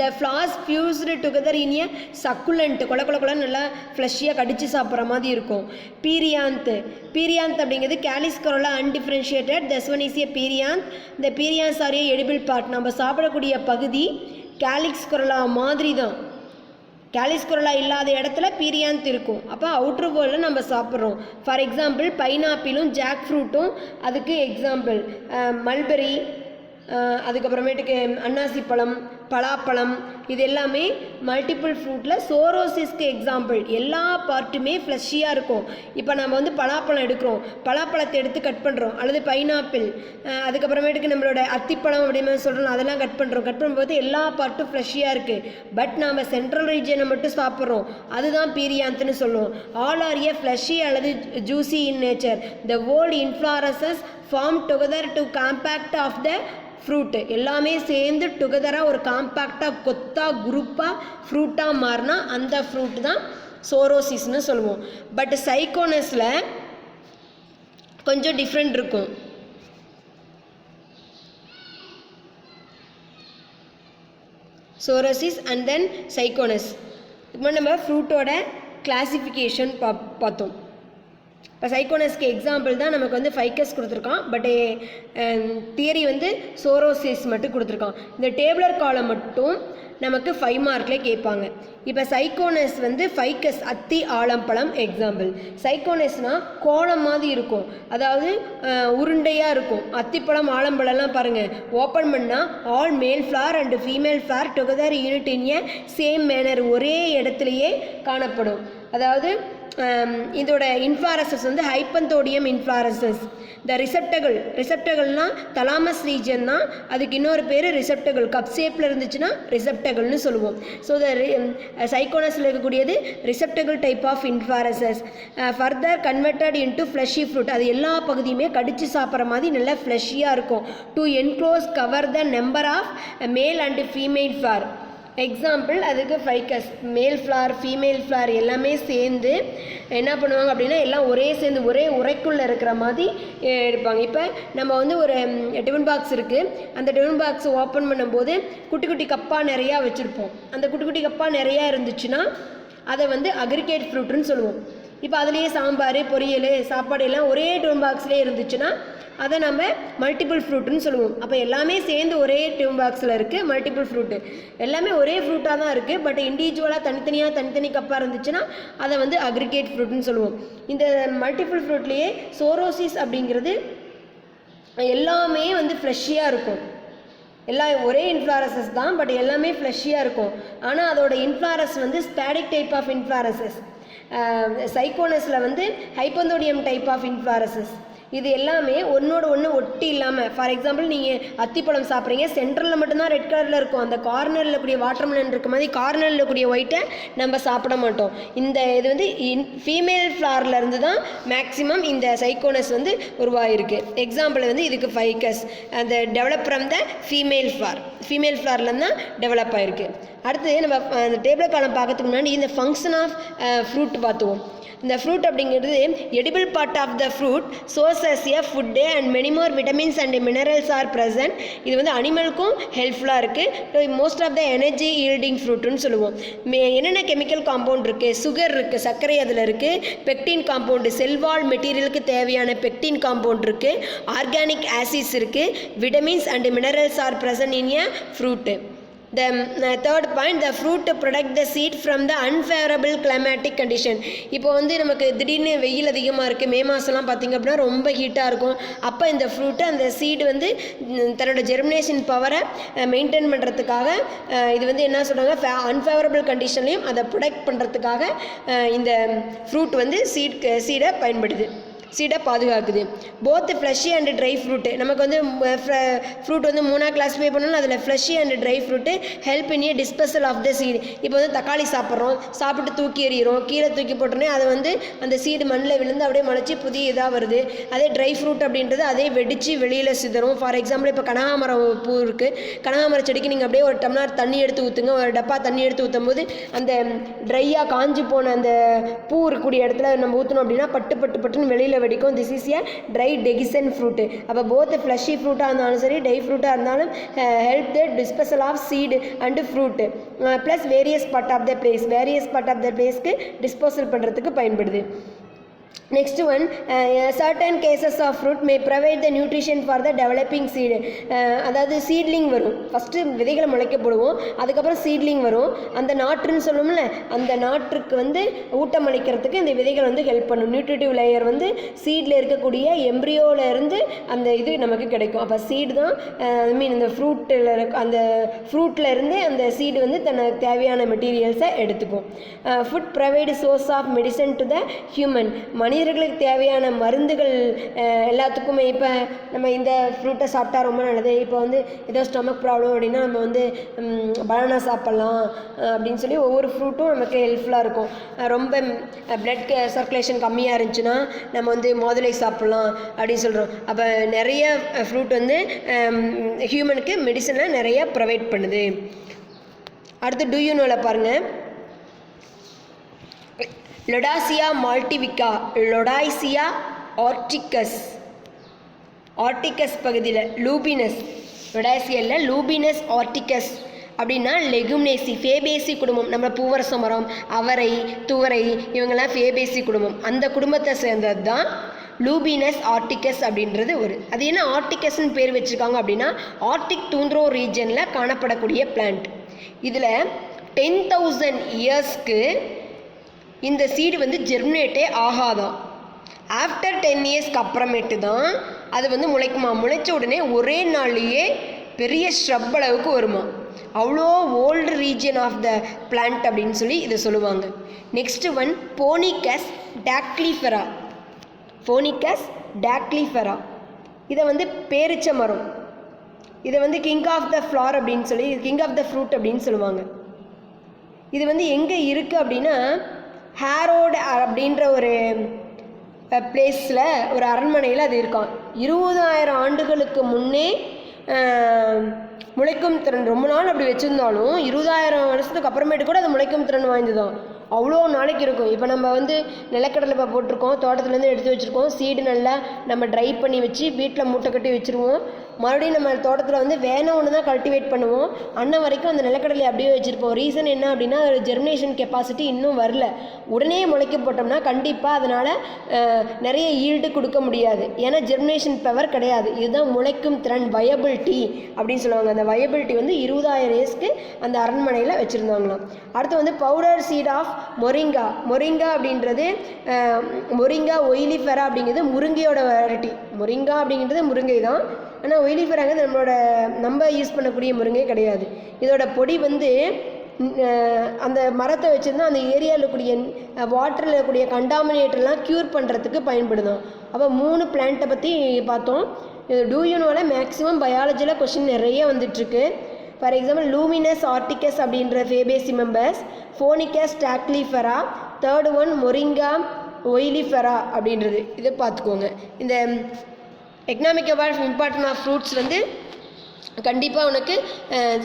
The flowers fused together in a succulent. கொல நல்லா ஃப்ளஷியாக கடிச்சு சாப்பிட்ற மாதிரி இருக்கும். பீரியாந்த் அப்படிங்கிறது Kallis corolla undifferentiated. this one is a perianth. இந்த பீரியான்ஸ் ஆர் ஏ எடிபிள் பார்ட். நம்ம சாப்பிடக்கூடிய பகுதி கேலிக்ஸ் கொரோலா மாதிரி தான். கேலிஸ் கொரோலா இல்லாத இடத்துல பீரியாந்த் இருக்கும். அப்போ அவுட்ரு வேர்ல்டில் நம்ம சாப்பிட்றோம். ஃபார் எக்ஸாம்பிள் பைனாப்பிளும் ஜாக் ஃப்ரூட்டும் அதுக்கு எக்ஸாம்பிள். மல்பெரி, அதுக்கப்புறமேட்டுக்கு அன்னாசி பழம், பலாப்பழம், இது எல்லாமே மல்டிபிள் ஃப்ரூட்டில் சோரோசிஸ்க்கு எக்ஸாம்பிள். எல்லா பார்ட்டுமே ஃப்ளஷியாக இருக்கும். இப்போ நம்ம வந்து பலாப்பழம் எடுக்கிறோம், பலாப்பழத்தை எடுத்து கட் பண்ணுறோம், அல்லது பைனாப்பிள், அதுக்கப்புறமேட்டுக்கு நம்மளோட அத்திப்பழம் அப்படின்னு சொல்கிறோம், அதெல்லாம் கட் பண்ணும்போது எல்லா பார்ட்டும் ஃப்ளஷியாக இருக்குது. பட் நாம் சென்ட்ரல் ரீஜனை மட்டும் சாப்பிட்றோம், அதுதான் பீரியாந்த்னு சொல்லுவோம். ஆல் ஆர் ஏ ஃப்ளஷி அல்லது juicy in nature. The whole inflorescence form together to compact of the fruit. எல்லாமே சேர்ந்து டுகெதராக ஒரு காம்பேக்டாக கொத்தாக குரூப்பாக ஃப்ரூட்டாக மாறினா அந்த ஃப்ரூட் தான் சோரோசிஸ்னு சொல்லுவோம். பட் சைக்கோனஸில் கொஞ்சம் டிஃப்ரெண்ட் இருக்கும். சோரோசிஸ் அண்ட் தென் சைக்கோனஸ். இப்போ நம்ம ஃப்ரூட்டோட கிளாசிஃபிகேஷன் பார்த்தோம். இப்போ சைக்கோனஸ்க்கு எக்ஸாம்பிள் தான் நமக்கு வந்து ஃபைக்கஸ் கொடுத்துருக்கான். பட் தியரி வந்து சோரோசிஸ் மட்டும் கொடுத்துருக்கான். இந்த டேபிளர் காலம் மட்டும் நமக்கு 5 மார்க்கில் கேட்பாங்க. இப்போ சைக்கோனஸ் வந்து ஃபைக்கஸ் அத்தி ஆலம்பழம் எக்ஸாம்பிள். சைக்கோனஸ்னால் கோலம் மாதிரி இருக்கும், அதாவது உருண்டையாக இருக்கும். அத்திப்பழம் ஆலம்பழம்லாம் பாருங்கள், ஓப்பன் பண்ணால் all male flower and female flower together unit in a same manner, ஒரே இடத்துலையே காணப்படும். அதாவது இதோட இன்ஃப்ளாரசஸ் வந்து ஹைப்பந்தோடியம் இன்ஃப்ளாரசஸ். இந்த ரிசெப்டகள்னால் தலாமஸ் ரீஜன் தான், அதுக்கு இன்னொரு பேர் ரிசெப்டகல். கப் ஷேப்பில் இருந்துச்சுன்னா ரிசெப்டகல்னு சொல்லுவோம். ஸோ சைக்கோனஸில் இருக்கக்கூடியது receptacle type of inflorescence. Further converted into fleshy fruit. அது எல்லா பகுதியுமே கடிச்சு சாப்பிட்ற மாதிரி நல்லா ஃப்ளஷியாக இருக்கும். To enclose cover the number of male and female flower. Example அதுக்கு Ficus. Male flower female flower எல்லாமே சேர்ந்து என்ன பண்ணுவாங்க அப்படின்னா எல்லாம் சேர்ந்து ஒரே உரைக்குள்ளே இருக்கிற மாதிரி இருப்பாங்க. இப்போ நம்ம வந்து ஒரு டிஃபன் பாக்ஸ் இருக்குது, அந்த டிஃபன் பாக்ஸ் ஓப்பன் பண்ணும்போது குட்டி குட்டி கப்பாக நிறையா வச்சுருப்போம். அந்த குட்டி குட்டி கப்பாக நிறையா இருந்துச்சுன்னா அதை வந்து அக்ரிகேட் ஃப்ரூட்டுன்னு சொல்லுவோம். இப்போ அதுலேயே சாம்பார் பொரியல் சாப்பாடு எல்லாம் ஒரே டிஃபன் பாக்ஸ்லேயே இருந்துச்சுன்னா அதை நம்ம மல்டிபிள் ஃப்ரூட்டுன்னு சொல்லுவோம். அப்போ எல்லாமே சேர்ந்து ஒரே டிஃபன் பாக்ஸில் இருக்குது மல்டிபிள் ஃப்ரூட்டு. எல்லாமே ஒரே ஃப்ரூட்டாக தான் இருக்குது, பட் இண்டிவிஜுவலாக தனித்தனி கப்பாக இருந்துச்சுன்னா அதை வந்து அக்ரிகேட் ஃப்ரூட்டுன்னு சொல்லுவோம். இந்த மல்டிபிள் ஃப்ரூட்லேயே சோரோசிஸ் அப்படிங்கிறது எல்லாமே வந்து ஃப்ளஷியாக இருக்கும். எல்லாம் ஒரே இன்ஃப்ளாரசஸ் தான், பட் எல்லாமே ஃப்ளஷியாக இருக்கும். ஆனால் அதோட இன்ஃப்ளாரஸ் வந்து ஸ்பேடிக் டைப் ஆஃப் இன்ஃப்ளாரசஸ். சைக்கோனஸில் வந்து ஹைப்பந்தோடியம் டைப் ஆஃப் இன்ஃப்ளாரசஸ். இது எல்லாமே ஒன்றோட ஒன்று ஒட்டி இல்லாமல், ஃபார் எக்ஸாம்பிள் நீங்கள் அத்திப்பழம் சாப்பிட்றீங்க, சென்ட்ரலில் மட்டும்தான் ரெட் கலரில் இருக்கும். அந்த கார்னரில் கூடிய வாட்டர்மெலன் இருக்க மாதிரி கார்னரில் கூடிய ஒயிட்டை நம்ம சாப்பிட மாட்டோம். இது வந்து ஃபீமேல் ஃப்ளார்லேருந்து தான் மேக்ஸிமம் இந்த சைக்கோனஸ் வந்து உருவாகிருக்கு. எக்ஸாம்பிள் வந்து இதுக்கு ஃபைக்கஸ், அந்த டெவலப் ஃப்ரம் த ஃபீமேல் ஃப்ளார்லேருந்து தான் டெவலப் ஆகிருக்கு. அடுத்து நம்ம அந்த டேபிள் காலம் பார்க்கறதுக்கு முன்னாடி இந்த ஃபங்க்ஷன் ஆஃப் ஃப்ரூட் பார்த்துவோம். இந்த ஃப்ரூட் அப்படிங்கிறது edible part of the fruit source as a food and many more vitamins and minerals are present. இது வந்து அனிமலுக்கும் ஹெல்ப்ஃபுல்லாக இருக்குது. Most of the energy yielding ஃப்ரூட்டுன்னு சொல்லுவோம். என்னென்ன கெமிக்கல் காம்பவுண்ட் இருக்குது? சுகர் இருக்குது, சர்க்கரை அதில் இருக்குது. பெக்டின் காம்பவுண்டு, செல்வால் மெட்டீரியலுக்கு தேவையான பெக்டின் காம்பவுண்ட் இருக்குது. ஆர்கானிக் ஆசிட்ஸ் இருக்குது. Vitamins and minerals are present in a fruit. The third point, the fruit protect the seed from the unfavorable climatic condition. இப்போ வந்து நமக்கு திடீர்னு வெயில் அதிகமாக இருக்குது, மே மாதம்லாம் பார்த்திங்க அப்படின்னா ரொம்ப ஹீட்டாக இருக்கும். அப்போ இந்த ஃப்ரூட்டு அந்த சீடு வந்து தன்னோட ஜெர்மினேஷன் பவரை மெயின்டைன் பண்ணுறதுக்காக இது வந்து என்ன சொல்கிறாங்க, அன்ஃபேவரபிள் கண்டிஷன்லையும் அதை ப்ரொடெக்ட் பண்ணுறதுக்காக இந்த ஃப்ரூட் வந்து சீடை பயன்படுது, சீடை பாதுகாக்குது. Both fleshy and dry fruit. நமக்கு வந்து ஃப்ரூட் வந்து 3 கிளாஸிஃபை பண்ணாலும் அதில் fleshy and dry fruit help in a dispersal of the seed. இப்போ வந்து தக்காளி சாப்பிட்டு தூக்கி எறிகிறோம், கீழே தூக்கி போட்டோன்னே அதை வந்து அந்த சீடு மண்ணில் விழுந்து அப்படியே முளைச்சி புதிய இதாக வருது. அதே ட்ரை ஃப்ரூட் அப்படின்றது அதே வெடித்து வெளியில் சிதறும். ஃபார் எக்ஸாம்பிள் இப்போ கனகாமரம் பூ இருக்குது, கனகாமரம் செடிக்கு நீங்கள் அப்படியே ஒரு டம்ளர் தண்ணி எடுத்து ஊற்றுங்க, ஒரு டப்பா தண்ணி எடுத்து ஊற்றும் போது அந்த ட்ரையாக காஞ்சி போன அந்த பூ இருக்கக்கூடிய இடத்துல நம்ம ஊற்றணும் அப்படின்னா பட்டுன்னு வெளியில் வெடிக்கும். This is a dry dehiscent fruit. அப்போ போத் ஃப்ளஷி ஃப்ரூட்டாக இருந்தாலும் சரி ட்ரை ஃப்ரூட்டாக இருந்தாலும் help the dispersal of seed and fruit plus various part of the பிளேஸ்க்கு டிஸ்போசல் பண்ணுறதுக்கு பயன்படுது. Next one, certain cases of fruit may provide the nutrition for the developing seed. அதாவது சீட்லிங் வரும், ஃபஸ்ட்டு விதைகளை முளைக்க போடுவோம், அதுக்கப்புறம் சீட்லிங் வரும். அந்த நாற்றுன்னு சொல்லுவோம்ல, அந்த நாற்றுக்கு வந்து ஊட்டம் அளிக்கிறதுக்கு இந்த விதைகள் வந்து ஹெல்ப் பண்ணும். நியூட்ரிட்டிவ் லேயர் வந்து சீடில் இருக்கக்கூடிய எம்ப்ரியோவில் இருந்து அந்த இது நமக்கு கிடைக்கும். அப்போ சீடு தான் இந்த ஃப்ரூட்டில் இருந்து அந்த சீடு வந்து தனக்கு தேவையான மெட்டீரியல்ஸை எடுத்துக்கும். Food provide source of medicine to the human. மனிதர்களுக்கு தேவையான மருந்துகள் எல்லாத்துக்குமே. இப்போ நம்ம இந்த ஃப்ரூட்டை சாப்பிட்டா ரொம்ப நல்லது. இப்போ வந்து ஏதோ ஸ்டொமக் ப்ராப்ளம் அப்படின்னா நம்ம வந்து பனானா சாப்பிட்லாம் அப்படின்னு சொல்லி ஒவ்வொரு ஃப்ரூட்டும் நமக்கு ஹெல்ப்ஃபுல்லாக இருக்கும். ரொம்ப பிளட் சர்க்குலேஷன் கம்மியாக இருந்துச்சுன்னா நம்ம வந்து மாதுளை சாப்பிட்லாம் அப்படின்னு சொல்கிறோம். அப்போ நிறைய ஃப்ரூட் வந்து ஹியூமனுக்கு மெடிசனை நிறைய ப்ரொவைட் பண்ணுது. அடுத்து டூயூனோவில் பாருங்கள், லொடாசியா மால்டிவிகா, லொடாய்சியா ஆர்டிகஸ் பகுதியில் லூபினஸ், லொடாசியில் லூபினஸ் ஆர்டிகஸ் அப்படின்னா லெகுமினேசி, ஃபேபேசி குடும்பம். நம்ம பூவரச மரம், அவரை, துவரை இவங்கெல்லாம் ஃபேபேசி குடும்பம். அந்த குடும்பத்தை சேர்ந்தது தான் லூபினஸ் ஆர்டிகஸ் அப்படின்றது. அது என்ன ஆர்டிகஸ்ன்னு பேர் வச்சுருக்காங்க அப்படின்னா ஆர்டிக் டூண்ட்ரோ ரீஜனில் காணப்படக்கூடிய பிளான்ட். இதில் 10,000 இயர்ஸ்க்கு இந்த சீடு வந்து ஜெர்மினேட்டே ஆகாதான். ஆஃப்டர் 10 இயர்ஸ்க்கு அப்புறமேட்டு தான் அது வந்து முளைக்குமா. முளைச்ச உடனே ஒரே நாள்லேயே பெரிய ஷ்ரப் அளவுக்கு வருமா. அவ்வளோ old region of the plant அப்படின்னு சொல்லி இதை சொல்லுவாங்க. Next one போனிகஸ் டாக்லிஃபெரா. போனிகஸ் டாக்லிஃபெரா இதை வந்து பேரிச்ச மரம், இதை வந்து கிங் ஆஃப் த ஃப்ளார் அப்படின்னு சொல்லி, கிங் ஆஃப் த ஃப்ரூட் அப்படின்னு சொல்லுவாங்க. இது வந்து எங்கே இருக்குது அப்படின்னா ஹேரோட் அப்படின்ற ஒரு பிளேஸில், ஒரு அரண்மனையில் அது இருக்கான். 20,000 ஆண்டுகளுக்கு முன்னே முளைக்கும் திறன், ரொம்ப நாள் அப்படி வச்சுருந்தாலும் 20,000 வருஷத்துக்கு அப்புறமேட்டு கூட அது முளைக்கும் திறன் வாய்ந்ததான். அவ்வளோ நாளைக்கு இருக்கும். இப்போ நம்ம வந்து நிலக்கடலை இப்போ போட்டிருக்கோம், தோட்டத்துலேருந்து எடுத்து வச்சுருக்கோம், சீடு நல்லா நம்ம ட்ரை பண்ணி வச்சு வீட்டில் மூட்டை கட்டி வச்சுருவோம். மறுபடியும் நம்ம தோட்டத்தில் வந்து வேணும் ஒன்று தான் கல்டிவேட் பண்ணுவோம். அன்ன வரைக்கும் அந்த நிலக்கடலை அப்படியே வச்சுருப்போம். ரீசன் என்ன அப்படின்னா அதோட ஜெர்மினேஷன் கெப்பாசிட்டி இன்னும் வரல. உடனே முளைக்க போட்டோம்னா கண்டிப்பாக அதனால் நிறைய ஈல்டு கொடுக்க முடியாது, ஏன்னா ஜெர்மினேஷன் பவர் கிடையாது. இதுதான் முளைக்கும் திறன், வயபிலிட்டி அப்படின்னு சொல்லுவாங்க. அந்த வயபிலிட்டி வந்து 20,000 இயர்ஸ்க்கு அந்த அரண்மனையில் வச்சுருந்தாங்களாம். அடுத்து வந்து powder seed of moringa. Moringa அப்படின்றது மொரிங்கா ஒயிலிஃபெரா அப்படிங்கிறது முருங்கையோட வெரைட்டி. மொரிங்கா அப்படிங்கிறது முருங்கை தான், ஆனால் ஒயிலிஃபெராங்கிறது நம்ம யூஸ் பண்ணக்கூடிய முருங்கை கிடையாது. இதோட பொடி வந்து அந்த மரத்தை வச்சுருந்தா அந்த ஏரியாவில் இருக்கக்கூடிய வாட்டரில் இருக்கக்கூடிய கண்டாமினேட்டர்லாம் க்யூர் பண்ணுறதுக்கு பயன்படுதும். அப்போ 3 பிளான்ட்டை பற்றி பார்த்தோம். டூ யூ நோவில் மேக்ஸிமம் பயாலஜியில் கொஷின் நிறைய வந்துட்டுருக்கு. ஃபார் எக்ஸாம்பிள் லூமினஸ் ஆர்டிகஸ் அப்படின்ற Fabaceae members, Phoenix dactylifera, third one Moringa oleifera அப்படின்றது. இதை பார்த்துக்கோங்க. இந்த economic award important of fruits வந்து கண்டிப்பாக உனக்கு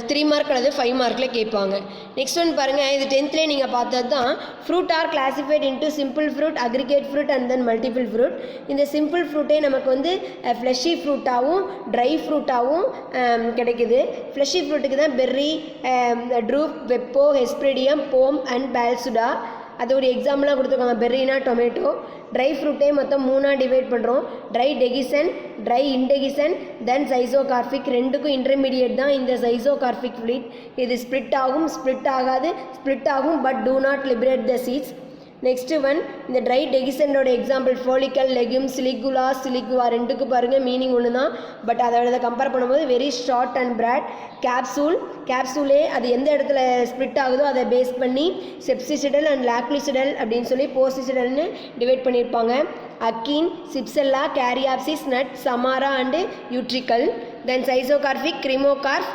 3 மார்க் அல்லது 5 மார்க்கில் கேட்பாங்க. நெக்ஸ்ட் ஒன் பாருங்கள், இது 10th நீங்கள் பார்த்தது தான். Fruit R classified into simple fruit, aggregate fruit and then multiple fruit. இந்த சிம்பிள் ஃப்ரூட்டே நமக்கு வந்து ஃப்ளஷி ஃப்ரூட்டாகவும் ட்ரை ஃப்ரூட்டாகவும் கிடைக்குது. ஃப்ளஷி ஃப்ரூட்டுக்கு தான் பெர்ரி, ட்ரூப், வெப்போ, ஹெஸ்பிரிடியம், போம் அண்ட் பால்சுடா. அது ஒரு எக்ஸாம்பிளாக கொடுத்துருக்காங்க. பெர்ரினா டொமேட்டோ. ட்ரை ஃப்ரூட்டே மொத்தம் 3ஆக டிவைட் பண்ணுறோம். Dry dehiscent, dry indehiscent, then schizocarpic. ரெண்டுக்கும் இன்டர்மீடியேட் தான் இந்த சைசோகார்பிக் ஃப்ளீட். இது ஸ்ப்ளிட் ஆகும், ஸ்ப்ளிட் ஆகாது, ஸ்ப்ளிட் ஆகும் but do not liberate the seeds. Next one, இந்த ட்ரை டெகிசனோட example follicle, legume, silicula, siliqua. ரெண்டுக்கு பாருங்கள் மீனிங் ஒன்று தான், பட் அதோட கம்பேர் பண்ணும்போது வெரி ஷார்ட் அண்ட் பிராட். கேப்சூலே அது எந்த இடத்துல ஸ்ப்ளிட் ஆகுதோ அதை பேஸ் பண்ணி செப்சிசிடல் அண்ட் லாக்லிசிடல் அப்படின்னு சொல்லி போசிசிடல்னு டிவைட் பண்ணியிருப்பாங்க. Achene, cypsela, caryopsis, nut, samara and utricle. Then schizocarpic, cremocarp,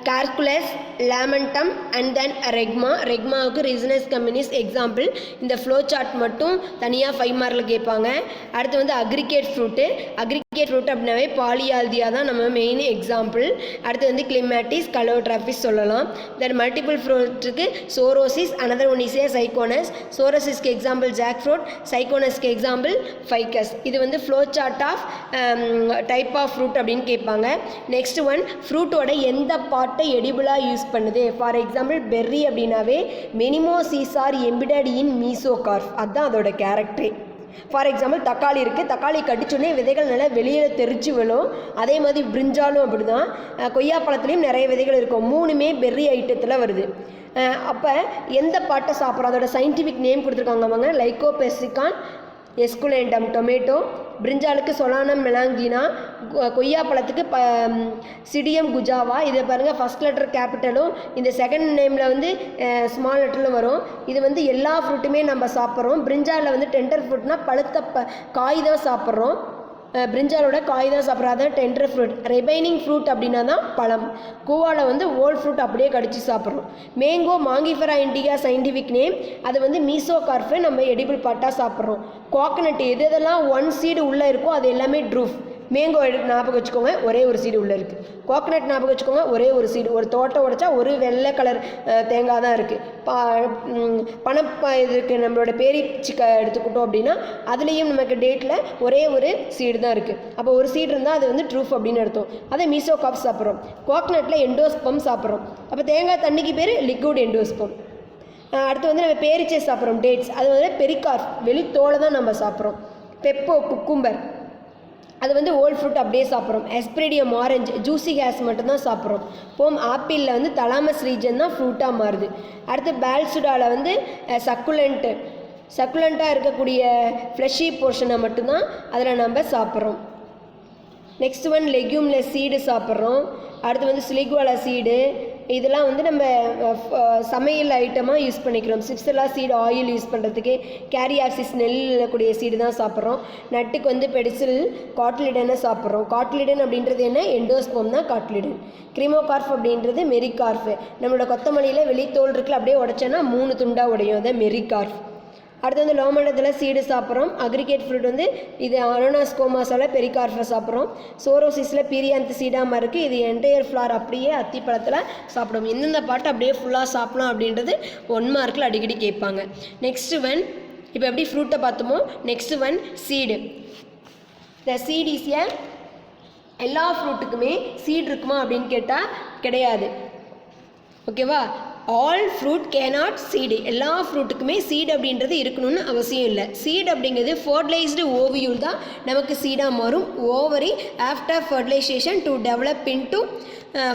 carcerulus, lomentum and then ரெக்மாவுக்கு ரிசனஸ் கம்யூனிஸ் எக்ஸாம்பிள். இந்த ஃப்ளோ சார்ட் மட்டும் தனியாக 5 மார்க்கில் கேட்பாங்க. அடுத்து வந்து அக்ரிகேட் ஃப்ரூட்டு அப்படின்னாவே பாலியால்தியா தான் நம்ம மெயின் எக்ஸாம்பிள். அடுத்து வந்து கிளிமேட்டிஸ், கலோட்ராபிஸ் சொல்லலாம். தென் மல்டிபிள் ஃப்ரூட்டுக்கு sorosis, another one is a syconus. சோரோசிஸ்க்கு எக்ஸாம்பிள் ஜாக் ஃப்ரூட், சைக்கோனஸ்க்கு எக்ஸாம்பிள் ஃபைக்கஸ். இது வந்து flow chart of type of fruit அப்படின்னு கேட்பாங்க. நெக்ஸ்ட் ஒன், ஃப்ரூட்டோட எந்த பார்ட்டை எடிபிளாக யூஸ் பண்ணுது. ஃபார் எக்ஸாம்பிள் பெர்ரி அப்படின்னாவே மெனிமோசிஸ் ஆர் எம்பிடட் இன் மீசோகார்ப், அதுதான் அதோட கேரக்டரே. ஃபார் எக்ஸாம்பிள் தக்காளி இருக்குது, தக்காளி கடிச்சோடனே விதைகள் நல்லா வெளியில் தெரிச்சு விழும். அதே மாதிரி பிரிஞ்சாலும் அப்படி தான். கொய்யாப்பழத்துலேயும் நிறைய விதைகள் இருக்கும். 3மே பெர்ரி ஐட்டத்தில் வருது. அப்போ எந்த பாட்டை சாப்பிட்றோம், அதோட சயின்டிஃபிக் நேம் கொடுத்துருக்காங்க அவங்க. லைக்கோபெர்சிகான் எஸ்குலேண்டம் டொமேட்டோ, பிரிஞ்சாலுக்கு சொலானம் மெலாங்கினா, கொய்யாப்பழத்துக்கு சிடியம் குஜாவா. இதை பாருங்கள், ஃபஸ்ட் லெட்டர் கேபிட்டலும் இந்த செகண்ட் நேமில் வந்து ஸ்மால் லெட்டரில் வரும். இது வந்து எல்லா ஃப்ரூட்டுமே நம்ம சாப்பிட்றோம். பிரிஞ்சாலில் வந்து டெண்டர் ஃப்ரூட்னா பழுத்த காய் தான் சாப்பிட்றோம். பிரிஞ்சாலோட காய் தான் சாப்பிட்றாத டெண்டர் ஃப்ரூட். ரிமைனிங் ஃப்ரூட் அப்படின்னா தான் பழம். கூவாவில் வந்து ஓல்ட் ஃப்ரூட் அப்படியே கடிச்சு சாப்பிட்றோம். Mango Mangifera indica scientific name. அது வந்து மீசோகார்ஃபு, நம்ம எடிபிள் பார்ட்டாக சாப்பிட்றோம். கோகனட் எதெல்லாம் 1 சீடு உள்ளே இருக்கோ அது எல்லாமே ட்ரூஃப். மேங்கோ ஞாபகம் வச்சுக்கோங்க, ஒரே ஒரு சீடு உள்ளே இருக்குது. கோகனட் ஞாபகம் வச்சுக்கோங்க, ஒரே ஒரு சீடு. ஒரு தோட்டம் உடைச்சா ஒரு வெள்ளை கலர் தேங்காய் தான் இருக்குது. இது இருக்குது. நம்மளோட பேரிச்சிக்கை எடுத்துக்கிட்டோம் அப்படின்னா அதுலேயும் நமக்கு டேட்டில் ஒரே ஒரு சீடு தான் இருக்குது. அப்போ ஒரு சீடு இருந்தால் அது வந்து ட்ரூஃப் அப்படின்னு அர்த்தம். அதே மீசோகார்ப் சாப்பிட்றோம். கோகனட்டில் எண்டோஸ்பம் சாப்பிட்றோம். அப்போ தேங்காய் தண்ணிக்கு பேர் லிக்விட் எண்டோஸ்பம். அடுத்து வந்து நம்ம பேரிச்சை சாப்பிட்றோம், டேட்ஸ். அது வந்து பெரிகார்ப், வெளித்தோலை தான் நம்ம சாப்பிட்றோம். பெப்போ குக்கும்பர், அது வந்து ஓல்ட் ஃப்ரூட் அப்படியே சாப்பிட்றோம். எஸ்பிரிடியம் ஆரஞ்சு, ஜூசி கேஸ் மட்டும்தான் சாப்பிட்றோம். போம் ஆப்பிளில் வந்து தலாமஸ் ரீஜன் தான் ஃப்ரூட்டாக மாறுது. அடுத்து பால்சுடாவில் வந்து சக்குலண்ட்டாக இருக்கக்கூடிய ஃப்ளஷி போர்ஷனை மட்டும்தான் அதில் நம்ம சாப்பிட்றோம். நெக்ஸ்ட் ஒன் லெக்யூமில் சீடு சாப்பிட்றோம். அடுத்து வந்து சிலிகுவாலா சீடு, இதெல்லாம் வந்து நம்ம சமையல் ஐட்டமாக யூஸ் பண்ணிக்கிறோம். சிப்ஸெல்லாம் சீடு ஆயில் யூஸ் பண்ணுறதுக்கு. கேரியாசிஸ் நெல்லில் கூடிய சீடு தான் சாப்பிட்றோம். நட்டுக்கு வந்து பெடிசில் காட்லிடனை சாப்பிட்றோம். காட்லிடன் அப்படின்றது என்ன? எண்டோஸ்போம் தான் காட்லிடன். கிரிமோகார்ஃப் அப்படின்றது மெரிகார்ஃப். நம்மளோட கொத்தமல்லியில் வெளித்தோல் இருக்குல்ல, அப்படியே உடைச்சோன்னா 3 துண்டாக உடையும், அதை மெரிகார்ஃப். அடுத்து வந்து லோமண்டத்தில் சீடு சாப்பிட்றோம். அக்ரிகேட் ஃப்ரூட் வந்து இது அனோனாஸ்கோமாஸால் பெரிகார்ஃபை சாப்பிட்றோம். சோரோசிஸில் பீரியாந்த் சீடாமல் இருக்குது. இது என்டையர் ஃப்ளார் அப்படியே அத்திப்பழத்தில் சாப்பிடும். எந்தெந்த பாட்டு அப்படியே ஃபுல்லாக சாப்பிடலாம் அப்படின்றது 1 மார்க்கில் அடிக்கடி கேட்பாங்க. நெக்ஸ்ட் ஒன், இப்போ எப்படி ஃப்ரூட்டை பார்த்தோமோ, next one seed. The seed is a, எல்லா ஃப்ரூட்டுக்குமே சீட் இருக்குமா அப்படின்னு கேட்டால் கிடையாது. ஓகேவா? All fruit cannot seed. எல்லா ஃப்ரூட்டுக்குமே சீடு அப்படின்றது இருக்கணும்னு அவசியம் இல்லை. சீடு அப்படிங்கிறது ஃபர்டிலைஸ்டு ஓவியூல் தான் நமக்கு சீடாக மாறும். Ovary after fertilisation to develop into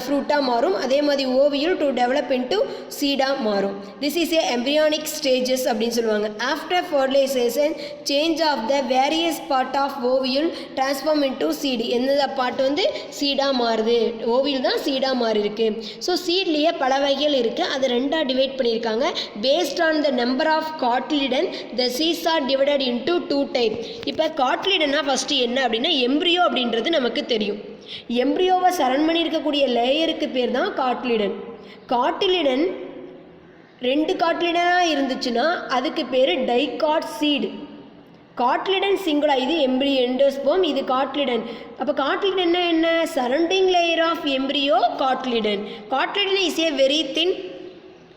ஃப்ரூட்டாக மாறும். அதே மாதிரி ஓவியூல் டு டெவலப் இன்டு சீடாக மாறும். This is a embryonic stages அப்படின்னு சொல்லுவாங்க. After fertilisation change of the various part of ovule transform into seed. எந்த பார்ட் வந்து சீடாக மாறுது? ஓவியூல் தான் சீடாக மாறி இருக்கு. ஸோ சீட்லேயே பல வகைகள் இருக்குது. அதை 2ஆக டிவைட் பண்ணியிருக்காங்க. Based on the number of cotyledon the seeds are divided into 2 type. இப்போ காட்லிடனா ஃபஸ்ட்டு என்ன அப்படின்னா எம்ப்ரியோ அப்படின்றது நமக்கு தெரியும். எம்ப்ரியோவை சரண் பண்ணியிருக்கக்கூடிய லேயருக்கு பேர் தான் காட்லிடன். காட்லிடன் 2 காட்லிடனாக இருந்துச்சுன்னா அதுக்கு பேர் டைகாட் சீடு. காட்லிடன் சிங்குலா, இது எண்டோஸ்போம், இது காட்லிடன். அப்போ காட்லிடன் என்ன? Surrounding layer of embryo cotyledon. Cotyledon is a very thin,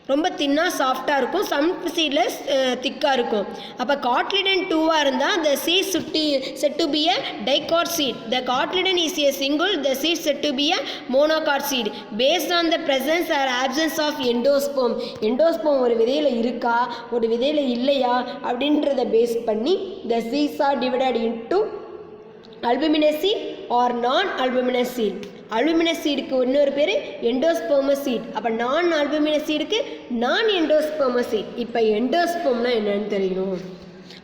ரொம்ப தின்னாக சாஃப்டாக இருக்கும். சம் சீடில் திக்காக இருக்கும். அப்போ காட்லிடன் 2ஆக இருந்தால் the seed said to be a dicot seed. The cotyledon is a single, the seed said to be a monocot seed based on the presence or absence of endosperm. Endosperm ஒரு விதையில் இருக்கா, ஒரு விதையில் இல்லையா அப்படின்றத base பண்ணி the seeds are divided into albuminous seed or non albuminous seed. Albuminous சீடுக்கு இன்னொரு பேர் எண்டோஸ்போமஸ் சீட். அப்போ நான் அல்புமினஸ் சீடுக்கு நான் எண்டோஸ்போமஸ் சீட். இப்போ எண்டோஸ்போம்னா என்னன்னு தெரியணும்.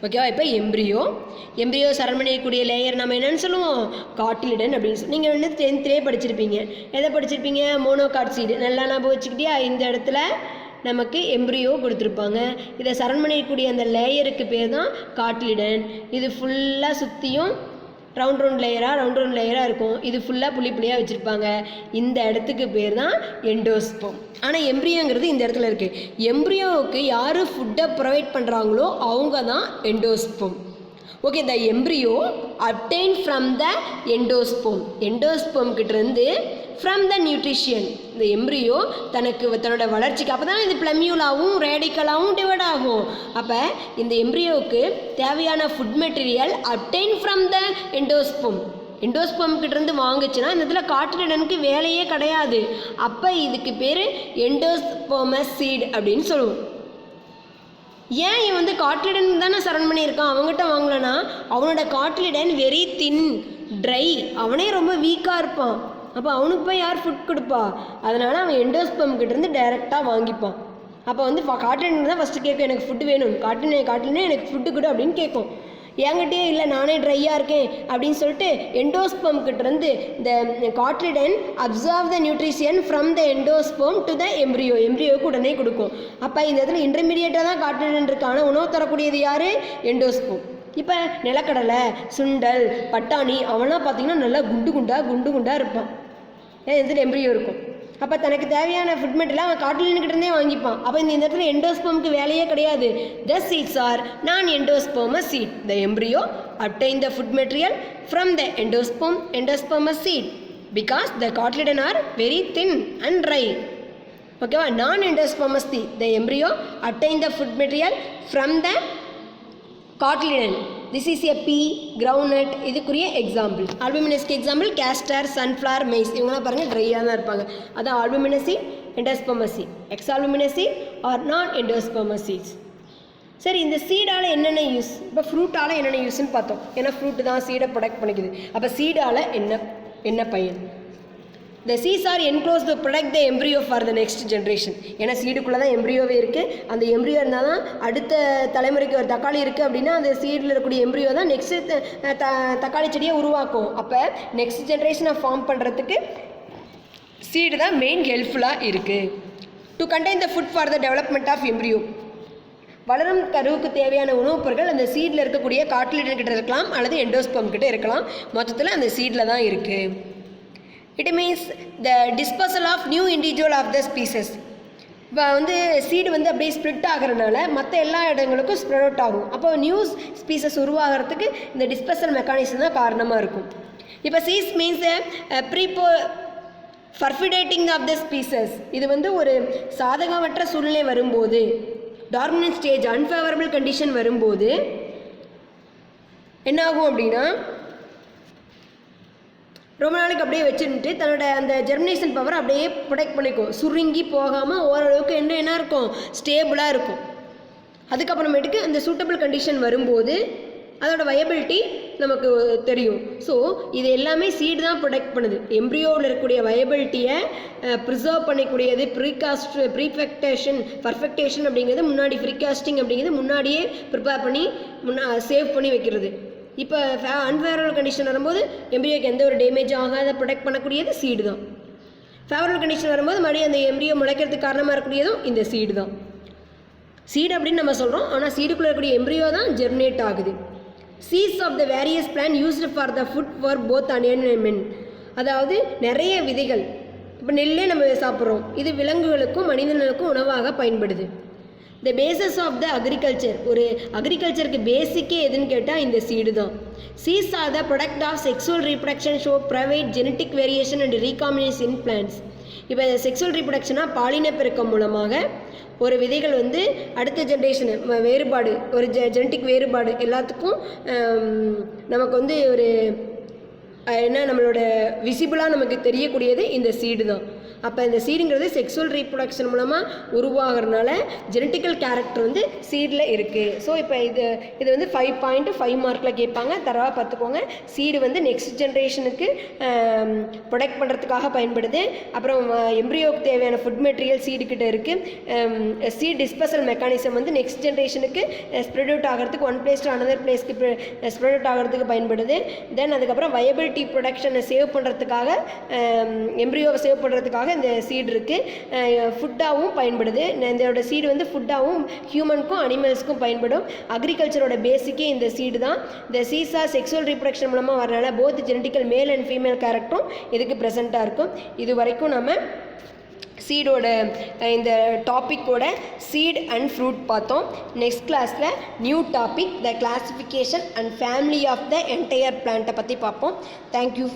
ஓகேவா? இப்போ எம்ப்ரியோ சரண் பண்ணியக்கூடிய லேயர் நம்ம என்னென்னு சொல்லுவோம்? காட்லிடன் அப்படின்னு சொல்லி. நீங்கள் வந்து 10th படிச்சிருப்பீங்க. எதை படிச்சிருப்பீங்க? Monocot seed. நல்லா ஞாபகம் வச்சுக்கிட்டியா? இந்த இடத்துல நமக்கு எம்ப்ரியோ கொடுத்துருப்பாங்க. இதை சரண் பண்ணியக்கூடிய அந்த லேயருக்கு பேர் தான் காட்லிடன். இது ஃபுல்லாக சுற்றியும் ரவுண்ட் லேயராக இருக்கும். இது ஃபுல்லாக புள்ளியாக வச்சுருப்பாங்க. இந்த இடத்துக்கு பேர் தான் எண்டோஸ்போம். ஆனால் எம்ப்ரியோங்கிறது இந்த இடத்துல இருக்குது. எம்ப்ரியோவுக்கு யார் ஃபுட்டை ப்ரொவைட் பண்ணுறாங்களோ அவங்க தான் endosperm. Okay, the embryo obtained from the endosperm. Endosperm கிட்டேருந்து ஃப்ரம் த நியூட்ரிஷியன். இந்த எம்ப்ரியோ தன்னோட வளர்ச்சிக்கு அப்போ தான் இது பிளமியூலாகவும் ரேடிக்கலாகவும் டிவைட் ஆகும். அப்போ இந்த எம்ப்ரியோவுக்கு தேவையான food material obtained from the endosperm. Endosperm கிட்டேருந்து வாங்குச்சுன்னா இந்த இடத்துல காட்லிடனுக்கு வேலையே கிடையாது. அப்போ இதுக்கு பேர் எண்டோஸ்போமஸ் சீட் அப்படின்னு சொல்லுவோம். ஏன் இவன் வந்து காட்லிடன் தானே சரண் பண்ணியிருக்கான், அவங்ககிட்ட வாங்கலன்னா அவனோட காட்லிடன் வெரி தின் ட்ரை, அவனே ரொம்ப வீக்காக இருப்பான். அப்போ அவனுக்கு போய் யார் ஃபுட் கொடுப்பா? அதனால் அவன் எண்டோஸ்போம் கிட்டேருந்து டைரெக்டாக வாங்கிப்பான். அப்போ வந்து காட்லிடன் தான் ஃபஸ்ட்டு கேட்கும், எனக்கு ஃபுட்டு வேணும், காட்லினே எனக்கு ஃபுட்டு கொடு அப்படின்னு கேட்கும். என்கிட்டயே இல்லை, நானே ட்ரையாக இருக்கேன் அப்படின்னு சொல்லிட்டு எண்டோஸ்போம் கிட்டேருந்து இந்த cotyledon absorb the nutrition from the endosperm to the எம்ப்ரியோவுக்கு உடனே கொடுக்கும். அப்போ இந்த இடத்துல இன்டர்மீடியேட்டாக தான் காட்லிடன் இருக்கான உணவு தரக்கூடியது யார்? எண்டோஸ்போம். இப்போ நிலக்கடலை, சுண்டல், பட்டாணி அவனா பார்த்தீங்கன்னா நல்லா குண்டு குண்டாக இருப்பான். ஏன் இதில் எம்ப்ரியோ இருக்கும். அப்போ தனக்கு தேவையான ஃபுட் மெட்டீரியல் அவன் காட்லின்கிட்டே வாங்கிப்பான். அப்போ இந்த இடத்துல எண்டோஸ்போமுக்கு வேலையே கிடையாது. த seeds are non endospermous seed. The embryo obtain the food material from the endospermous seed because the cotyledon are very thin and dry. ஓகேவா? Non endospermous seed. The embryo obtain the food material from the cotyledon. This is a pea, groundnut, இதுக்குரிய example. ஆல்புமினஸ்க்கு example castor, sunflower, maize. இவங்களாம் பாருங்கள் ட்ரையாக தான் இருப்பாங்க. அதான் albuminous seed, endospermous seed. Exalbuminous seed or non endospermous seeds. சரி, இந்த சீடால் என்னென்ன யூஸ்? இப்போ ஃப்ரூட்டால் என்னென்ன யூஸ்ன்னு பார்த்தோம். ஏன்னா ஃப்ரூட்டு தான் சீடை ப்ரொடக்ட் பண்ணிக்குது. அப்போ சீடால் என்ன பயன்? The seeds are enclosed to protect the embryo for the next generation. ஏன்னா சீடுக்குள்ளே தான் எம்ப்ரியோவே இருக்குது. அந்த எம்ப்ரியோ இருந்தால் தான் அடுத்த தலைமுறைக்கு ஒரு தக்காளி இருக்குது அப்படின்னா அந்த சீடில் இருக்கக்கூடிய எம்ப்ரியோ தான் நெக்ஸ்ட்டு தக்காளி செடியை உருவாக்கும். அப்போ நெக்ஸ்ட் ஜென்ரேஷனை ஃபார்ம் பண்ணுறதுக்கு சீடு தான் மெயின் ஹெல்ப்ஃபுல்லாக இருக்குது. To contain the food for the development of embryo. வளரும் கருவுக்கு தேவையான உணவுப் பொருட்கள் அந்த சீடில் இருக்கக்கூடிய காட்டிலிடன் கிட்ட இருக்கலாம் அல்லது எண்டோஸ்பம் கிட்ட இருக்கலாம். மொத்தத்தில் அந்த சீடில் தான் இருக்குது. It means the dispersal of new individual of the species. இப்போ சீடு அப்படியே ஸ்ப்ளிட் ஆகிறதுனால மற்ற எல்லா இடங்களுக்கும் ஸ்ப்ரெட் அவுட் ஆகும். அப்போ நியூ ஸ்பீசஸ் உருவாகிறதுக்கு இந்த டிஸ்பர்சல் மெக்கானிசம் தான் காரணமாக இருக்கும். இப்போ seeds means perpetuating of the species. இது ஒரு சாதகமற்ற சூழ்நிலை வரும்போது, டார்மினன்ட் ஸ்டேஜ், அன்ஃபேவரபிள் கண்டிஷன் வரும்போது என்ன ஆகும் அப்படின்னா ரொம்ப நாளைக்கு அப்படியே வச்சுட்டு தன்னோட அந்த ஜெர்மினேஷன் பவர் அப்படியே ப்ரொடெக்ட் பண்ணிக்கும். சுருங்கி போகாமல் ஓரளவுக்கு என்ன இருக்கும், ஸ்டேபிளாக இருக்கும். அதுக்கப்புறமேட்டுக்கு அந்த சூட்டபிள் கண்டிஷன் வரும்போது அதோட வயபிலிட்டி நமக்கு தெரியும். ஸோ இது எல்லாமே சீடு தான் ப்ரொடெக்ட் பண்ணுது. எம்ப்ரியோவில் இருக்கக்கூடிய வயபிலிட்டியை ப்ரிசர்வ் பண்ணக்கூடியது பர்ஃபெக்டேஷன் அப்படிங்கிறது முன்னாடி, ப்ரீகாஸ்டிங் அப்படிங்கிறது முன்னாடியே ப்ரிப்பேர் பண்ணி சேவ் பண்ணி வைக்கிறது. இப்போ அன்ஃபேவரபிள் கண்டிஷன் வரும்போது எம்ப்ரியோக்கு எந்த ஒரு டேமேஜும் ஆகாத ப்ரொடெக்ட் பண்ணக்கூடியது சீடு தான். ஃபேவரபிள் கண்டிஷன் வரும்போது மறுபடியும் அந்த எம்ப்ரியோ முளைக்கிறதுக்கு காரணமாக இருக்கக்கூடியதும் இந்த சீடு தான். சீடு அப்படின்னு நம்ம சொல்கிறோம், ஆனால் சீடுக்குள்ளே இருக்கக்கூடிய எம்ப்ரியோ தான் ஜெர்மினேட் ஆகுது. Seeds of the various plant used for the food for both animal and men. அதாவது நிறைய விதைகள். இப்போ நெல்லே நம்ம சாப்பிட்றோம், இது விலங்குகளுக்கும் மனிதர்களுக்கும் உணவாக பயன்படுது. The basis of the agriculture. ஒரு அக்ரிகல்ச்சருக்கு பேசிக்கே எதுன்னு கேட்டால் இந்த சீடு தான். Seeds are the product of sexual reproduction so provide genetic variation and recombination in plants. இப்போ செக்ஸுவல் ரீப்ரொடக்ஷனாக பாலின பெருக்கம் மூலமாக ஒரு விதைகள் அடுத்த ஜென்ரேஷனு வேறுபாடு, ஒரு ஜெனட்டிக் வேறுபாடு எல்லாத்துக்கும் நமக்கு ஒரு நம்மளோட விசிபிளாக நமக்கு தெரியக்கூடியது இந்த சீடு தான். அப்போ இந்த சீடுங்கிறது செக்ஸுவல் ரீப்ரொடக்ஷன் மூலமாக உருவாகிறதுனால ஜெனட்டிக்கல் கேரக்டர் சீடில் இருக்குது. ஸோ இப்போ இது 5.5 மார்க்கில் கேட்பாங்க, தரவாக பார்த்துக்கோங்க. சீடு நெக்ஸ்ட் ஜென்ரேஷனுக்கு ப்ரொடெக்ட் பண்ணுறதுக்காக பயன்படுது. அப்புறம் எம்ப்ரியோவுக்கு தேவையான ஃபுட் மெட்டீரியல் சீடுக்கிட்ட இருக்குது. சீட் டிஸ்பர்சல் மெக்கானிசம் நெக்ஸ்ட் ஜென்ரேஷனுக்கு ஸ்ப்ரெட் அவுட் ஆகிறதுக்கு ஒன் பிளேஸ் டு அனதர் பிளேஸ்க்கு ஸ்ப்ரெட் அவுட் ஆகிறதுக்கு பயன்படுது. தென் அதுக்கப்புறம் வயபிலிட்டி ப்ரொடக்ஷனை சேவ் பண்ணுறதுக்காக, எம்ப்ரியோவை சேவ் பண்ணுறதுக்காக இந்த சீடு இருக்குது. ஃபுட்டாகவும் பயன்படுது. இதோட சீடு ஃபுட்டாகவும் ஹியூமனுக்கும் அனிமல்ஸ்க்கும் பயன்படும். அக்ரிகல்ச்சரோட பேசிக்கே இந்த சீடு தான். இந்த சீட்ஸா செக்ஸுவல் ரீப்ரொடக்ஷன் மூலமாக வரனால both genetical male and female கேரக்டரும் இதுக்கு ப்ரெசண்ட்டாக இருக்கும். இது வரைக்கும் நம்ம சீடோட இந்த டாப்பிக்கோட சீட் அண்ட் ஃப்ரூட் பார்த்தோம். நெக்ஸ்ட் கிளாஸில் new topic the classification and family of the entire பிளான்ட்டை பற்றி பார்ப்போம். தேங்க்யூ.